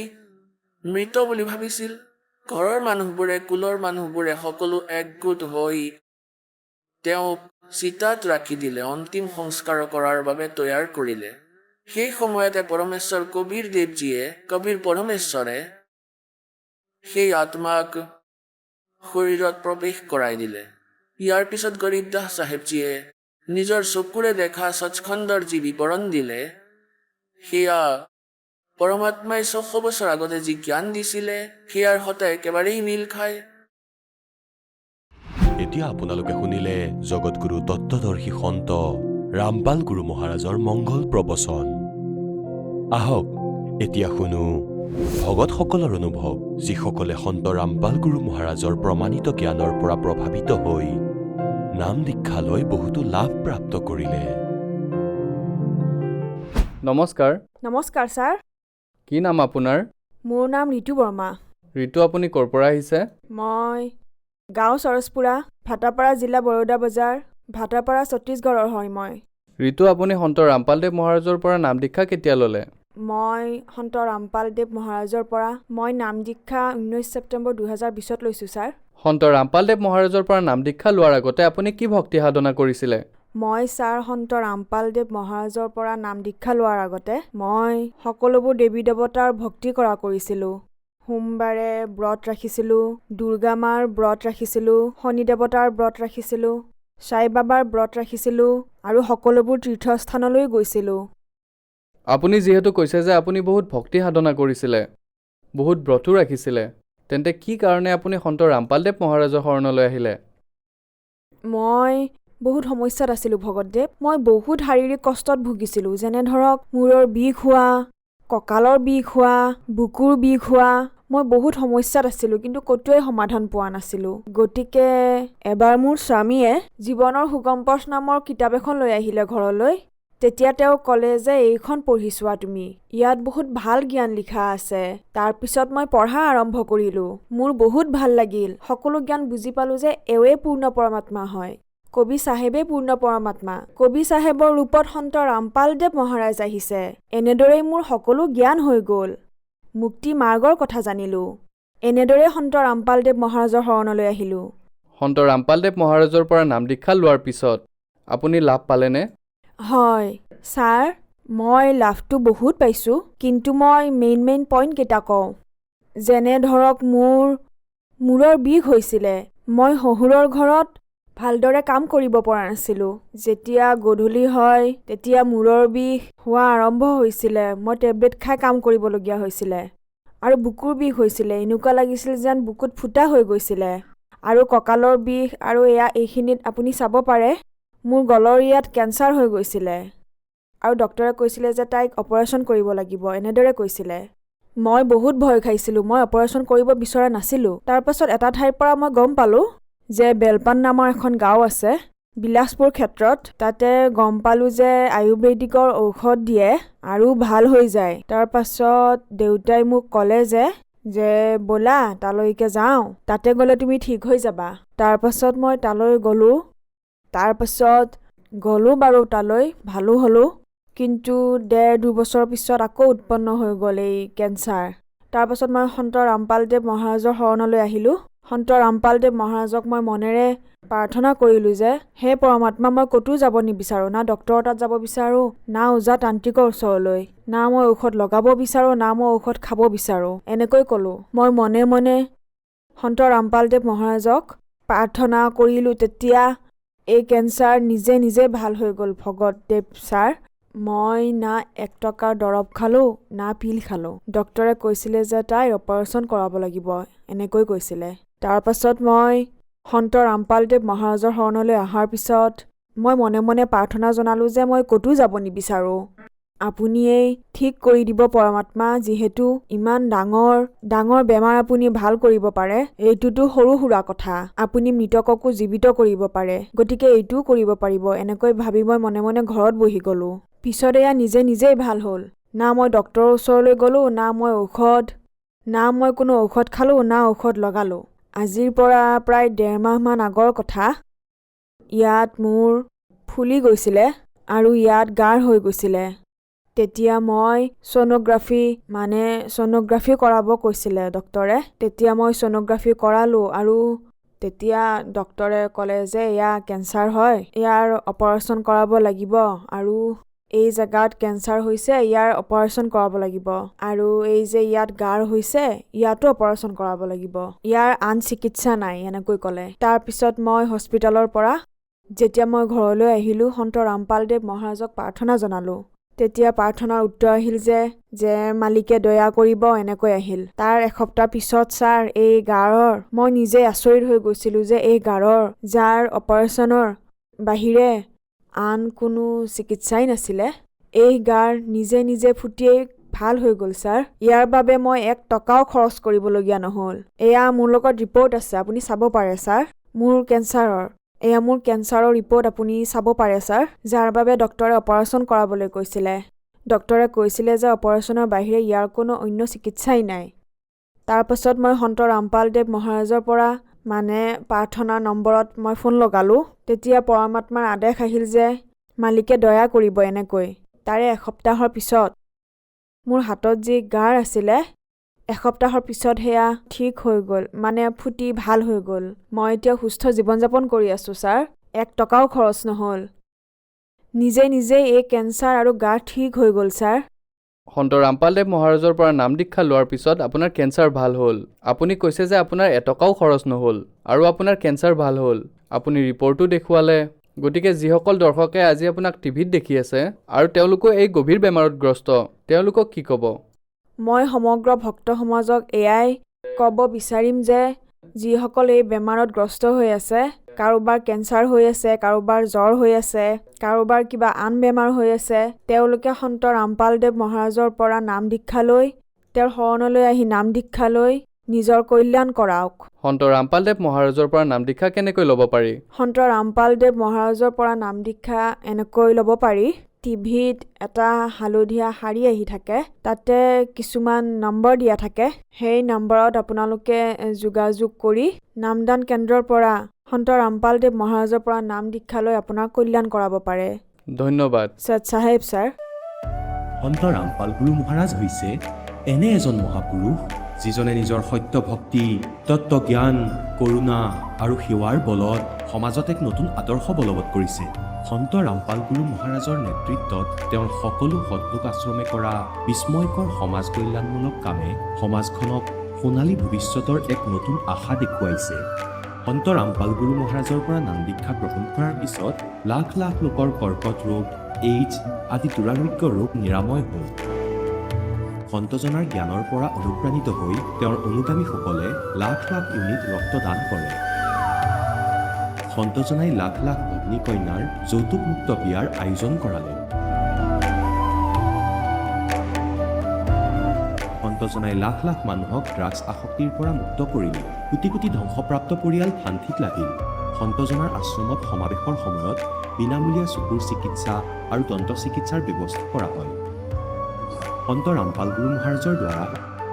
মৃত বুলি ভাবিছিল। ঘৰৰ মানুহবোৰে, কুলৰ মানুহবোৰে সকলো একগোট হৈ তেওঁক চিতাত ৰাখি দিলে, অন্তিম সংস্কাৰ কৰাৰ বাবে তৈয়াৰ কৰিলে। সেই সময়তে পৰমেশ্বৰ কবিৰ দেৱজীয়ে, কবিৰ পৰমেশ্বৰে সেই আত্মাক শৰীৰত প্ৰৱেশ কৰাই দিলে। ইয়াৰ পিছত গৰীবদাস চাহেবজীয়ে নিজৰ চকুৰে দেখা সচ্খণ্ডৰ যি বিৱৰণ দিলে, সেয়া পৰমাত্মাই 600 বছৰ আগতে যি জ্ঞান দিছিলে, সেয়াৰ সতে একেবাৰেই মিল খায়। এতিয়া আপোনালোকে শুনিলে জগতগুৰু তত্ত্বদৰ্শী সন্ত ৰামপাল গুৰু মহাৰাজৰ মংগল প্ৰবচন। আহক এতিয়া শুনো ভগতসকলৰ অনুভৱ, যিসকলে সন্ত ৰামপাল গুৰু মহাৰাজৰ প্ৰমাণিত জ্ঞানৰ পৰা প্ৰভাৱিত হৈ নাম দীক্ষা লৈ বহুতো লাভ প্ৰাপ্ত কৰিলে। নমস্কাৰ। নমস্কাৰ ছাৰ। কি নাম আপোনাৰ? মোৰ নাম ঋতু বৰ্মা। ঋতু, আপুনি ক'ৰ পৰা আহিছে? মই গাঁও সৰজপুৰা, ভাটাপাৰা জিলা, বৰোদা বজাৰ, ভাটাপাৰা, ছত্তীশগড়ৰ হয় মই। ঋতু, আপুনি সন্ত ৰামপালদেৱ মহাৰাজৰ পৰা নাম দীক্ষা কেতিয়া ল'লে? মই সন্ত ৰামপালদেৱ মহাৰাজৰ পৰা নাম দীক্ষা 19 ছেপ্টেম্বৰ 2020 লৈছোঁ ছাৰ। সন্ত ৰামপালদেৱ মহাৰাজৰ পৰা নাম দীক্ষা লোৱাৰ আগতে আপুনি কি ভক্তি সাধনা কৰিছিলে? মই ছাৰ সন্ত ৰামপালদেৱ মহাৰাজৰ পৰা নাম দীক্ষা লোৱাৰ আগতে মই সকলোবোৰ দেৱী দেৱতাৰ ভক্তি কৰা কৰিছিলোঁ। সোমবাৰে ব্ৰত ৰাখিছিলোঁ, দুৰ্গা মাৰ ব্ৰত ৰাখিছিলোঁ, শনি দেৱতাৰ ব্ৰত ৰাখিছিলোঁ, সাই বাবাৰ ব্ৰত ৰাখিছিলোঁ আৰু সকলোবোৰ তীৰ্থস্থানলৈ গৈছিলোঁ। আপুনি যিহেতু কৈছে যে আপুনি বহুত ভক্তি সাধনা কৰিছিলে, বহুত ব্ৰতো ৰাখিছিলে, তেন্তে কি কাৰণে আপুনি সন্ত ৰামপালদেৱ মহাৰাজৰ শৰণলৈ আহিলে? মই বহুত সমস্যাত আছিলোঁ ভগতদেৱ। মই বহুত শাৰীৰিক কষ্টত ভুগিছিলোঁ, যেনে ধৰক মূৰৰ বিষ হোৱা, কঁকালৰ বিষ হোৱা, বুকুৰ বিষ হোৱা। মই বহুত সমস্যাত আছিলোঁ, কিন্তু ক'তোৱে সমাধান পোৱা নাছিলোঁ। গতিকে এবাৰ মোৰ স্বামীয়ে জীৱনৰ সুগম পথ নামৰ কিতাপ এখন লৈ আহিলে ঘৰলৈ। তেতিয়া তেওঁ ক'লে যে এইখন পঢ়ি চোৱা তুমি, ইয়াত বহুত ভাল জ্ঞান লিখা আছে। তাৰপিছত মই পঢ়া আৰম্ভ কৰিলোঁ। মোৰ বহুত ভাল লাগিল। সকলো জ্ঞান বুজি পালোঁ যে এওঁৱেই পূৰ্ণ পৰমাত্মা হয়। কবি চাহেবেই পূৰ্ণ পৰমাত্মা। কবি চাহেবৰ ৰূপত সন্ত ৰামপালদেৱ মহাৰাজ আহিছে। এনেদৰেই মোৰ সকলো জ্ঞান হৈ গ'ল। মুক্তি মাৰ্গৰ কথা জানিলোঁ। এনেদৰে সন্ত ৰামপালদেৱ মহাৰাজৰ শৰণলৈ আহিলোঁ। সন্ত ৰামপালদেৱ মহাৰাজৰ পৰা নাম দীক্ষা লোৱাৰ পিছত আপুনি লাভ পালেনে? হয় ছাৰ, মই লাভটো বহুত পাইছোঁ, কিন্তু মই মেইন পইণ্ট কেইটা কওঁ। যেনে ধৰক মোৰ মূৰৰ বিষ হৈছিলে। মই শহুৰৰ ঘৰত ভালদৰে কাম কৰিব পৰা নাছিলোঁ। যেতিয়া গধূলি হয় তেতিয়া মূৰৰ বিষ হোৱা আৰম্ভ হৈছিলে। মই টেবলেট খাই কাম কৰিবলগীয়া হৈছিলে। আৰু বুকুৰ বিষ হৈছিলে। এনেকুৱা লাগিছিল যেন বুকুত ফুটা হৈ গৈছিলে। আৰু কঁকালৰ বিষ, আৰু এইখিনিত আপুনি চাব পাৰে মোৰ গলৰ ইয়াত কেঞ্চাৰ হৈ গৈছিলে। আৰু ডক্টৰে কৈছিলে যে তাইক অপাৰেশ্যন কৰিব লাগিব, এনেদৰে কৈছিলে। মই বহুত ভয় খাইছিলোঁ। মই অপাৰেশ্যন কৰিব বিচৰা নাছিলোঁ। তাৰপাছত এটা ঠাইৰ পৰা মই গম পালোঁ যে বেলপান নামৰ এখন গাঁও আছে বিলাসপুৰ ক্ষেত্ৰত। তাতে গম পালোঁ যে আয়ুৰ্বেদিকৰ ঔষধ দিয়ে আৰু ভাল হৈ যায়। তাৰপাছত দেউতাই মোক ক'লে যে ব'লা তালৈকে যাওঁ, তাতে গ'লে তুমি ঠিক হৈ যাবা। তাৰপাছত মই তালৈ গ'লোঁ। তাৰপাছত গ'লোঁ বাৰু তালৈ, ভালো হ'লোঁ। কিন্তু 1.5-2 বছৰৰ পিছত আকৌ উৎপন্ন হৈ গ'ল এই কেঞ্চাৰ। তাৰপাছত মই সন্ত ৰামপালদেৱ মহাৰাজৰ শৰণলৈ আহিলোঁ। সন্ত ৰামপালদেৱ মহাৰাজক মই মনেৰে প্ৰাৰ্থনা কৰিলোঁ যে হে পৰমাত্মা, মই ক'তো যাব নিবিচাৰোঁ। না ডক্টৰৰ তাত যাব বিচাৰোঁ, না ওজা তান্ত্ৰিকৰ ওচৰলৈ, না মই ঔষধ লগাব বিচাৰোঁ, না মই ঔষধ খাব বিচাৰোঁ। এনেকৈ ক'লোঁ। মই মনে মনে সন্ত ৰামপালদেৱ মহাৰাজক প্ৰাৰ্থনা কৰিলোঁ। তেতিয়া এই কেঞ্চাৰ নিজে নিজে ভাল হৈ গ'ল ভগতদেৱ ছাৰ। মই না 1 টকাৰ দৰৱ খালোঁ, না পিল খালোঁ। ডক্টৰে কৈছিলে যে তাইৰ অপাৰেশ্যন কৰাব লাগিব, এনেকৈ কৈছিলে। তাৰপাছত মই সন্ত ৰামপালদেৱ মহাৰাজৰ শৰণলৈ অহাৰ পিছত মই মনে মনে প্ৰাৰ্থনা জনালোঁ যে মই ক'তো যাব নিবিচাৰোঁ। আপুনিয়েই ঠিক কৰি দিব পৰমাত্মা, যিহেতু ইমান ডাঙৰ বেমাৰ আপুনি ভাল কৰিব পাৰে। এইটোতো সৰু সুৰা কথা। আপুনি মৃতককো জীৱিত কৰিব পাৰে, গতিকে এইটোও কৰিব পাৰিব। এনেকৈ ভাবি মই মনে মনে ঘৰত বহি গ'লোঁ। পিছত এয়া নিজে নিজেই ভাল হ'ল। না মই ডক্টৰৰ ওচৰলৈ গ'লোঁ, না মই কোনো ঔষধ খালোঁ, না ঔষধ লগালোঁ। আজিৰ পৰা প্ৰায় 1.5 মাহমান আগৰ কথা। ইয়াত মোৰ ফুলি গৈছিলে আৰু ইয়াত গাঢ় হৈ গৈছিলে। তেতিয়া মই ছ'ন'গ্ৰাফি কৰাব কৈছিলে ডক্টৰে। তেতিয়া মই ছ'ন'গ্ৰাফি কৰালোঁ আৰু তেতিয়া ডক্টৰে ক'লে যে এয়া কেঞ্চাৰ হয়, ইয়াৰ অপাৰেশ্যন কৰাব লাগিব, আৰু এই জেগাত কেঞ্চাৰ হৈছে, ইয়াৰ অপাৰেশ্যন কৰাব লাগিব। আৰু এই যে ইয়াত গাঢ় হৈছে, ইয়াতো অপাৰেশ্যন কৰাব লাগিব। ইয়াৰ আন চিকিৎসা নাই, এনেকৈ ক'লে। তাৰপিছত মই হস্পিটেলৰ পৰা যেতিয়া মই ঘৰলৈ আহিলোঁ, সন্ত ৰামপালদেৱ মহাৰাজক প্ৰাৰ্থনা জনালোঁ। তেতিয়া প্ৰাৰ্থনাৰ উত্তৰ আহিল যে মালিকে দয়া কৰিব, এনেকৈ আহিল। তাৰ এসপ্তাহ পিছত ছাৰ, এই গাঢ়ৰ মই নিজে আচৰিত হৈ গৈছিলোঁ যে এই গাঢ়ৰ যাৰ অপাৰেশ্যনৰ বাহিৰে আন কোনো চিকিৎসাই নাছিলে, এই গাঢ় নিজে নিজে ফুটিয়েই ভাল হৈ গ'ল ছাৰ। ইয়াৰ বাবে মই 1 টকাও খৰচ কৰিবলগীয়া নহ'ল। এয়া মোৰ লগত ৰিপৰ্ট আছে, আপুনি চাব পাৰে ছাৰ। এয়া মোৰ কেঞ্চাৰৰ ৰিপৰ্ট আপুনি চাব পাৰে ছাৰ, যাৰ বাবে ডক্টৰে অপাৰেশ্যন কৰাবলৈ কৈছিলে। ডক্টৰে কৈছিলে যে অপাৰেশ্যনৰ বাহিৰে ইয়াৰ কোনো অন্য চিকিৎসাই নাই। তাৰপাছত মই সন্ত ৰামপালদেৱ মহাৰাজৰ পৰা প্ৰাৰ্থনাৰ নম্বৰত মই ফোন লগালোঁ। তেতিয়া পৰমাত্মাৰ আদেশ আহিল যে মালিকে দয়া কৰিব, এনেকৈ। তাৰে এসপ্তাহৰ পিছত মোৰ হাতত যি গাঢ় আছিলে, এসপ্তাহৰ পিছত সেয়া ঠিক হৈ গ'ল, ফুটি ভাল হৈ গ'ল। মই এতিয়া সুস্থ জীৱন যাপন কৰি আছোঁ ছাৰ। 1 টকাও খৰচ নহ'ল। নিজে নিজেই এই কেঞ্চাৰ আৰু গাঢ় ঠিক হৈ গ'ল ছাৰ। সন্ত ৰামপালদেৱ মহাৰাজৰ পৰা নাম দীক্ষা লোৱাৰ পিছত আপোনাৰ কেঞ্চাৰ ভাল হ'ল। আপুনি কৈছে যে আপোনাৰ 1 টকাও খৰচ নহ'ল আৰু আপোনাৰ কেঞ্চাৰ ভাল হ'ল। আপুনি ৰিপৰ্টো দেখুৱালে। গতিকে যিসকল দৰ্শকে আজি আপোনাক টিভিত দেখি আছে আৰু তেওঁলোকো এই গভীৰ বেমাৰত গ্ৰস্ত, তেওঁলোকক কি ক'ব? মই সমগ্ৰ ভক্ত সমাজক এয়াই ক'ব বিচাৰিম যে যিসকল এই বেমাৰত গ্ৰস্ত হৈ আছে, কাৰোবাৰ কেঞ্চাৰ হৈ আছে, কাৰোবাৰ জ্বৰ হৈ আছে, কাৰোবাৰ কিবা আন বেমাৰ হৈ আছে, তেওঁলোকে সন্ত ৰামপালদেৱ মহাৰাজৰ পৰা নাম দীক্ষা লৈ তেওঁৰ শৰণলৈ আহি নাম দীক্ষা লৈ নিজৰ কল্যাণ কৰাওক। সন্ত ৰামপালদেৱ মহাৰাজৰ পৰা নাম দীক্ষা কেনেকৈ ল'ব পাৰি? সন্ত ৰামপালদেৱ মহাৰাজৰ পৰা নাম দীক্ষা এনেকৈ ল'ব পাৰি। টিভিত এটা হালধীয়া শাৰী আহি থাকে, তাতে কিছুমান নম্বৰ দিয়া থাকে। সেই নম্বৰত আপোনালোকে যোগাযোগ কৰি নামদান কেন্দ্ৰৰ পৰা সন্ত ৰামপালদেৱ মহাৰাজৰ পৰা নাম দীক্ষা লৈ আপোনাৰ কল্যাণ কৰাব পাৰে। ধন্যবাদ। সৎ চাহেব ছাৰ। সন্ত ৰামপাল গুৰু মহাৰাজ হৈছে এনে এজন মহাপুৰুষ যিজনে নিজৰ সত্য ভক্তি, তত্ত্বজ্ঞান, কৰোণা আৰু সেৱাৰ বলত সমাজত এক নতুন আদৰ্শ বলবৎ কৰিছে। সন্ত ৰামপাল গুৰু মহাৰাজৰ নেতৃত্বত তেওঁৰ সকলো সৎলোক আশ্ৰমে কৰা বিস্ময়কৰ সমাজ কল্যাণমূলক কামে সমাজখনক সোণালী ভৱিষ্যতৰ এক নতুন আশা দেখুৱাইছে। সন্ত ৰামপাল গুৰু মহাৰাজৰ পৰা নাম দীক্ষা গ্ৰহণ কৰাৰ পিছত লাখ লাখ লোকৰ কৰ্কট ৰোগ, এইডছ আদি দুৰাৰোগ্য ৰোগ নিৰাময় হ'ল। সন্তজনাৰ জ্ঞানৰ পৰা অনুপ্ৰাণিত হৈ তেওঁৰ অনুগামীসকলে লাখ লাখ ইউনিট ৰক্তদান কৰে। সন্তজনাই লাখ লাখ ভগ্নী কন্যাৰ যৌতুকমুক্ত বিয়াৰ আয়োজন কৰালে। সন্তজনাই লাখ লাখ মানুহক ড্ৰাগছ আসক্তিৰ পৰা মুক্ত কৰিলে। কোটি কোটি ধ্বংসপ্ৰাপ্ত পৰিয়াল শান্তিত লাগিল। সন্তজনাৰ আশ্ৰমত সমাৱেশৰ সময়ত বিনামূলীয়া চকুৰ চিকিৎসা আৰু দন্ত চিকিৎসাৰ ব্যৱস্থা কৰা হয়। সন্ত ৰামপাল গুৰু মহাৰাজৰ দ্বাৰা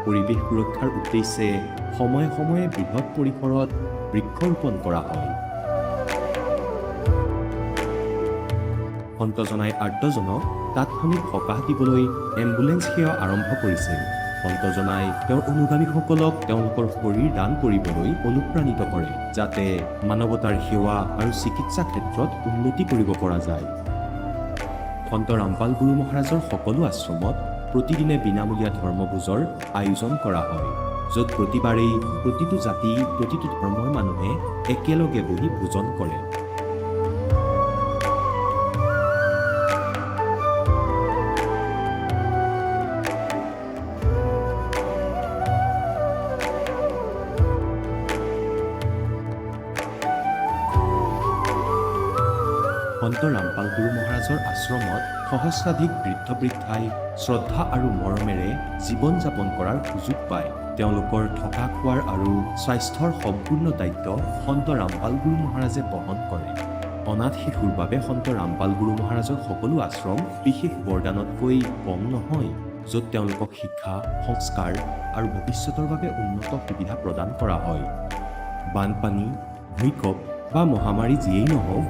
পৰিৱেশ সুৰক্ষাৰ উদ্দেশ্যে সময়ে সময়ে বৃহৎ পৰিসৰত বৃক্ষৰোপণ কৰা হয়। সন্তজনাই আৰ্তজনক তাৎক্ষণিক সকাহ দিবলৈ এম্বুলেন্স সেৱা আৰম্ভ কৰিছিল। সন্তজনাই তেওঁৰ অনুগামীসকলক তেওঁলোকৰ শৰীৰ দান কৰিবলৈ অনুপ্ৰাণিত কৰে, যাতে মানৱতাৰ সেৱা আৰু চিকিৎসা ক্ষেত্ৰত উন্নতি কৰিব পৰা যায়। সন্ত ৰামপাল গুৰু মহাৰাজৰ সকলো আশ্ৰমত প্ৰতিদিনে বিনামূলীয়া ধৰ্মভোজৰ আয়োজন কৰা হয়, য'ত প্ৰতিবাৰেই প্ৰতিটো জাতি, প্ৰতিটো ধৰ্মৰ মানুহে একেলগে বহি ভোজন কৰে। সন্ত ৰামপাল গুৰু মহাৰাজৰ আশ্ৰমত সহস্ৰাধিক বৃদ্ধ বৃদ্ধাই শ্ৰদ্ধা আৰু মৰমেৰে জীৱন যাপন কৰাৰ সুযোগ পায়। তেওঁলোকৰ থকা খোৱাৰ আৰু স্বাস্থ্যৰ সম্পূৰ্ণ দায়িত্ব সন্ত ৰামপাল গুৰু মহাৰাজে বহন কৰে। অনাথ শিশুৰ বাবে সন্ত ৰামপাল গুৰু মহাৰাজৰ সকলো আশ্ৰম বিশেষ বৰদানতকৈ কম নহয়, য'ত তেওঁলোকক শিক্ষা, সংস্কাৰ আৰু ভৱিষ্যতৰ বাবে উন্নত সুবিধা প্ৰদান কৰা হয়। বানপানী, ভূমিকম্প বা মহামাৰী যিয়েই নহওক,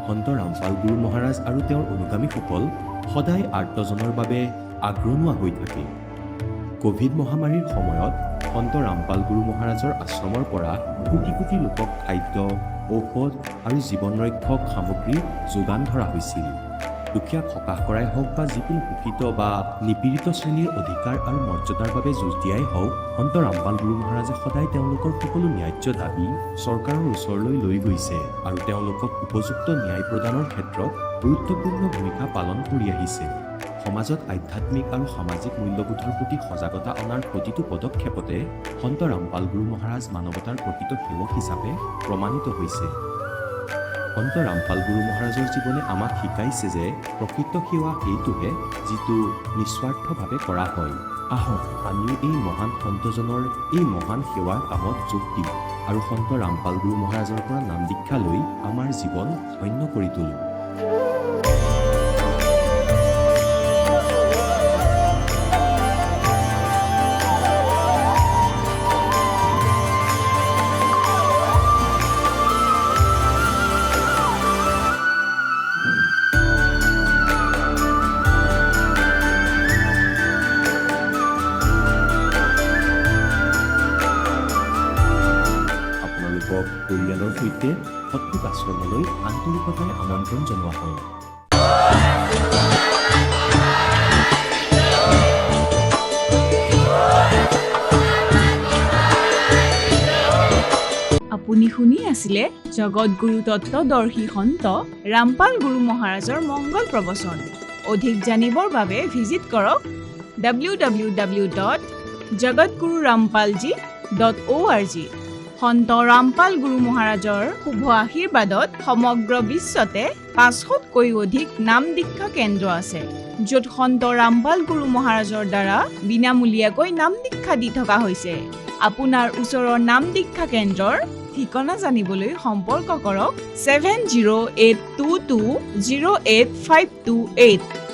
সন্ত ৰামপাল গুৰু মহাৰাজ আৰু তেওঁৰ অনুগামীসকল সদায় আৰ্তজনৰ বাবে আগ্ৰনোৱা হৈ থাকে। কোভিড মহামাৰীৰ সময়ত সন্ত ৰামপাল গুৰু মহাৰাজৰ আশ্ৰমৰ পৰা কোটি কোটি লোকক খাদ্য, ঔষধ আৰু জীৱন ৰক্ষক সামগ্ৰী যোগান ধৰা হৈছিল। দুখীয়াক সকাহ কৰাই হওক বা যিকোনো শোষিত বা নিপীড়িত শ্ৰেণীৰ অধিকাৰ আৰু মৰ্যাদাৰ বাবে যুঁজ দিয়াই হওক, সন্ত ৰামপাল গুৰু মহাৰাজে সদায় তেওঁলোকৰ সকলো ন্যায্য দাবী চৰকাৰৰ ওচৰলৈ লৈ গৈছে আৰু তেওঁলোকক উপযুক্ত ন্যায় প্ৰদানৰ ক্ষেত্ৰত গুৰুত্বপূৰ্ণ ভূমিকা পালন কৰি আহিছে। সমাজত আধ্যাত্মিক আৰু সামাজিক মূল্যবোধৰ প্ৰতি সজাগতা অনাৰ প্ৰতিটো পদক্ষেপতে সন্ত ৰামপাল গুৰু মহাৰাজ মানৱতাৰ প্ৰকৃত সেৱক হিচাপে প্ৰমাণিত হৈছে। সন্ত ৰামপাল গুৰু মহাৰাজৰ জীৱনে আমাক শিকাইছে যে প্ৰকৃত সেৱা সেইটোহে যিটো নিস্বাৰ্থভাৱে কৰা হয়। আহক আমিও এই মহান সন্তজনৰ এই মহান সেৱাৰ কামত যোগ দিওঁ আৰু সন্ত ৰামপাল গুৰু মহাৰাজৰ পৰা নাম দীক্ষা লৈ আমাৰ জীৱন ধন্য কৰি তোলোঁ। পৰিয়ালৰ সৈতে সৎলোক আশ্ৰমলৈ আন্তৰিকতাৰে আমন্ত্ৰণ জনোৱা হয়। আপুনি শুনি আছিলে জগতগুৰু তত্ত্বদৰ্শী সন্ত ৰামপাল গুৰু মহাৰাজৰ মংগল প্ৰবচন। অধিক জানিবৰ বাবে ভিজিট কৰক www.jagatgururampalji.org। সন্ত ৰামপাল গুৰু মহাৰাজৰ শুভ আশীৰ্বাদত সমগ্ৰ বিশ্বতে 500তকৈ অধিক নাম দীক্ষা কেন্দ্ৰ আছে, য'ত সন্ত ৰামপাল গুৰু মহাৰাজৰ দ্বাৰা বিনামূলীয়াকৈ নাম দীক্ষা দি থকা হৈছে। আপোনাৰ ওচৰৰ নাম দীক্ষা কেন্দ্ৰৰ ঠিকনা জানিবলৈ সম্পৰ্ক কৰক 7082208528।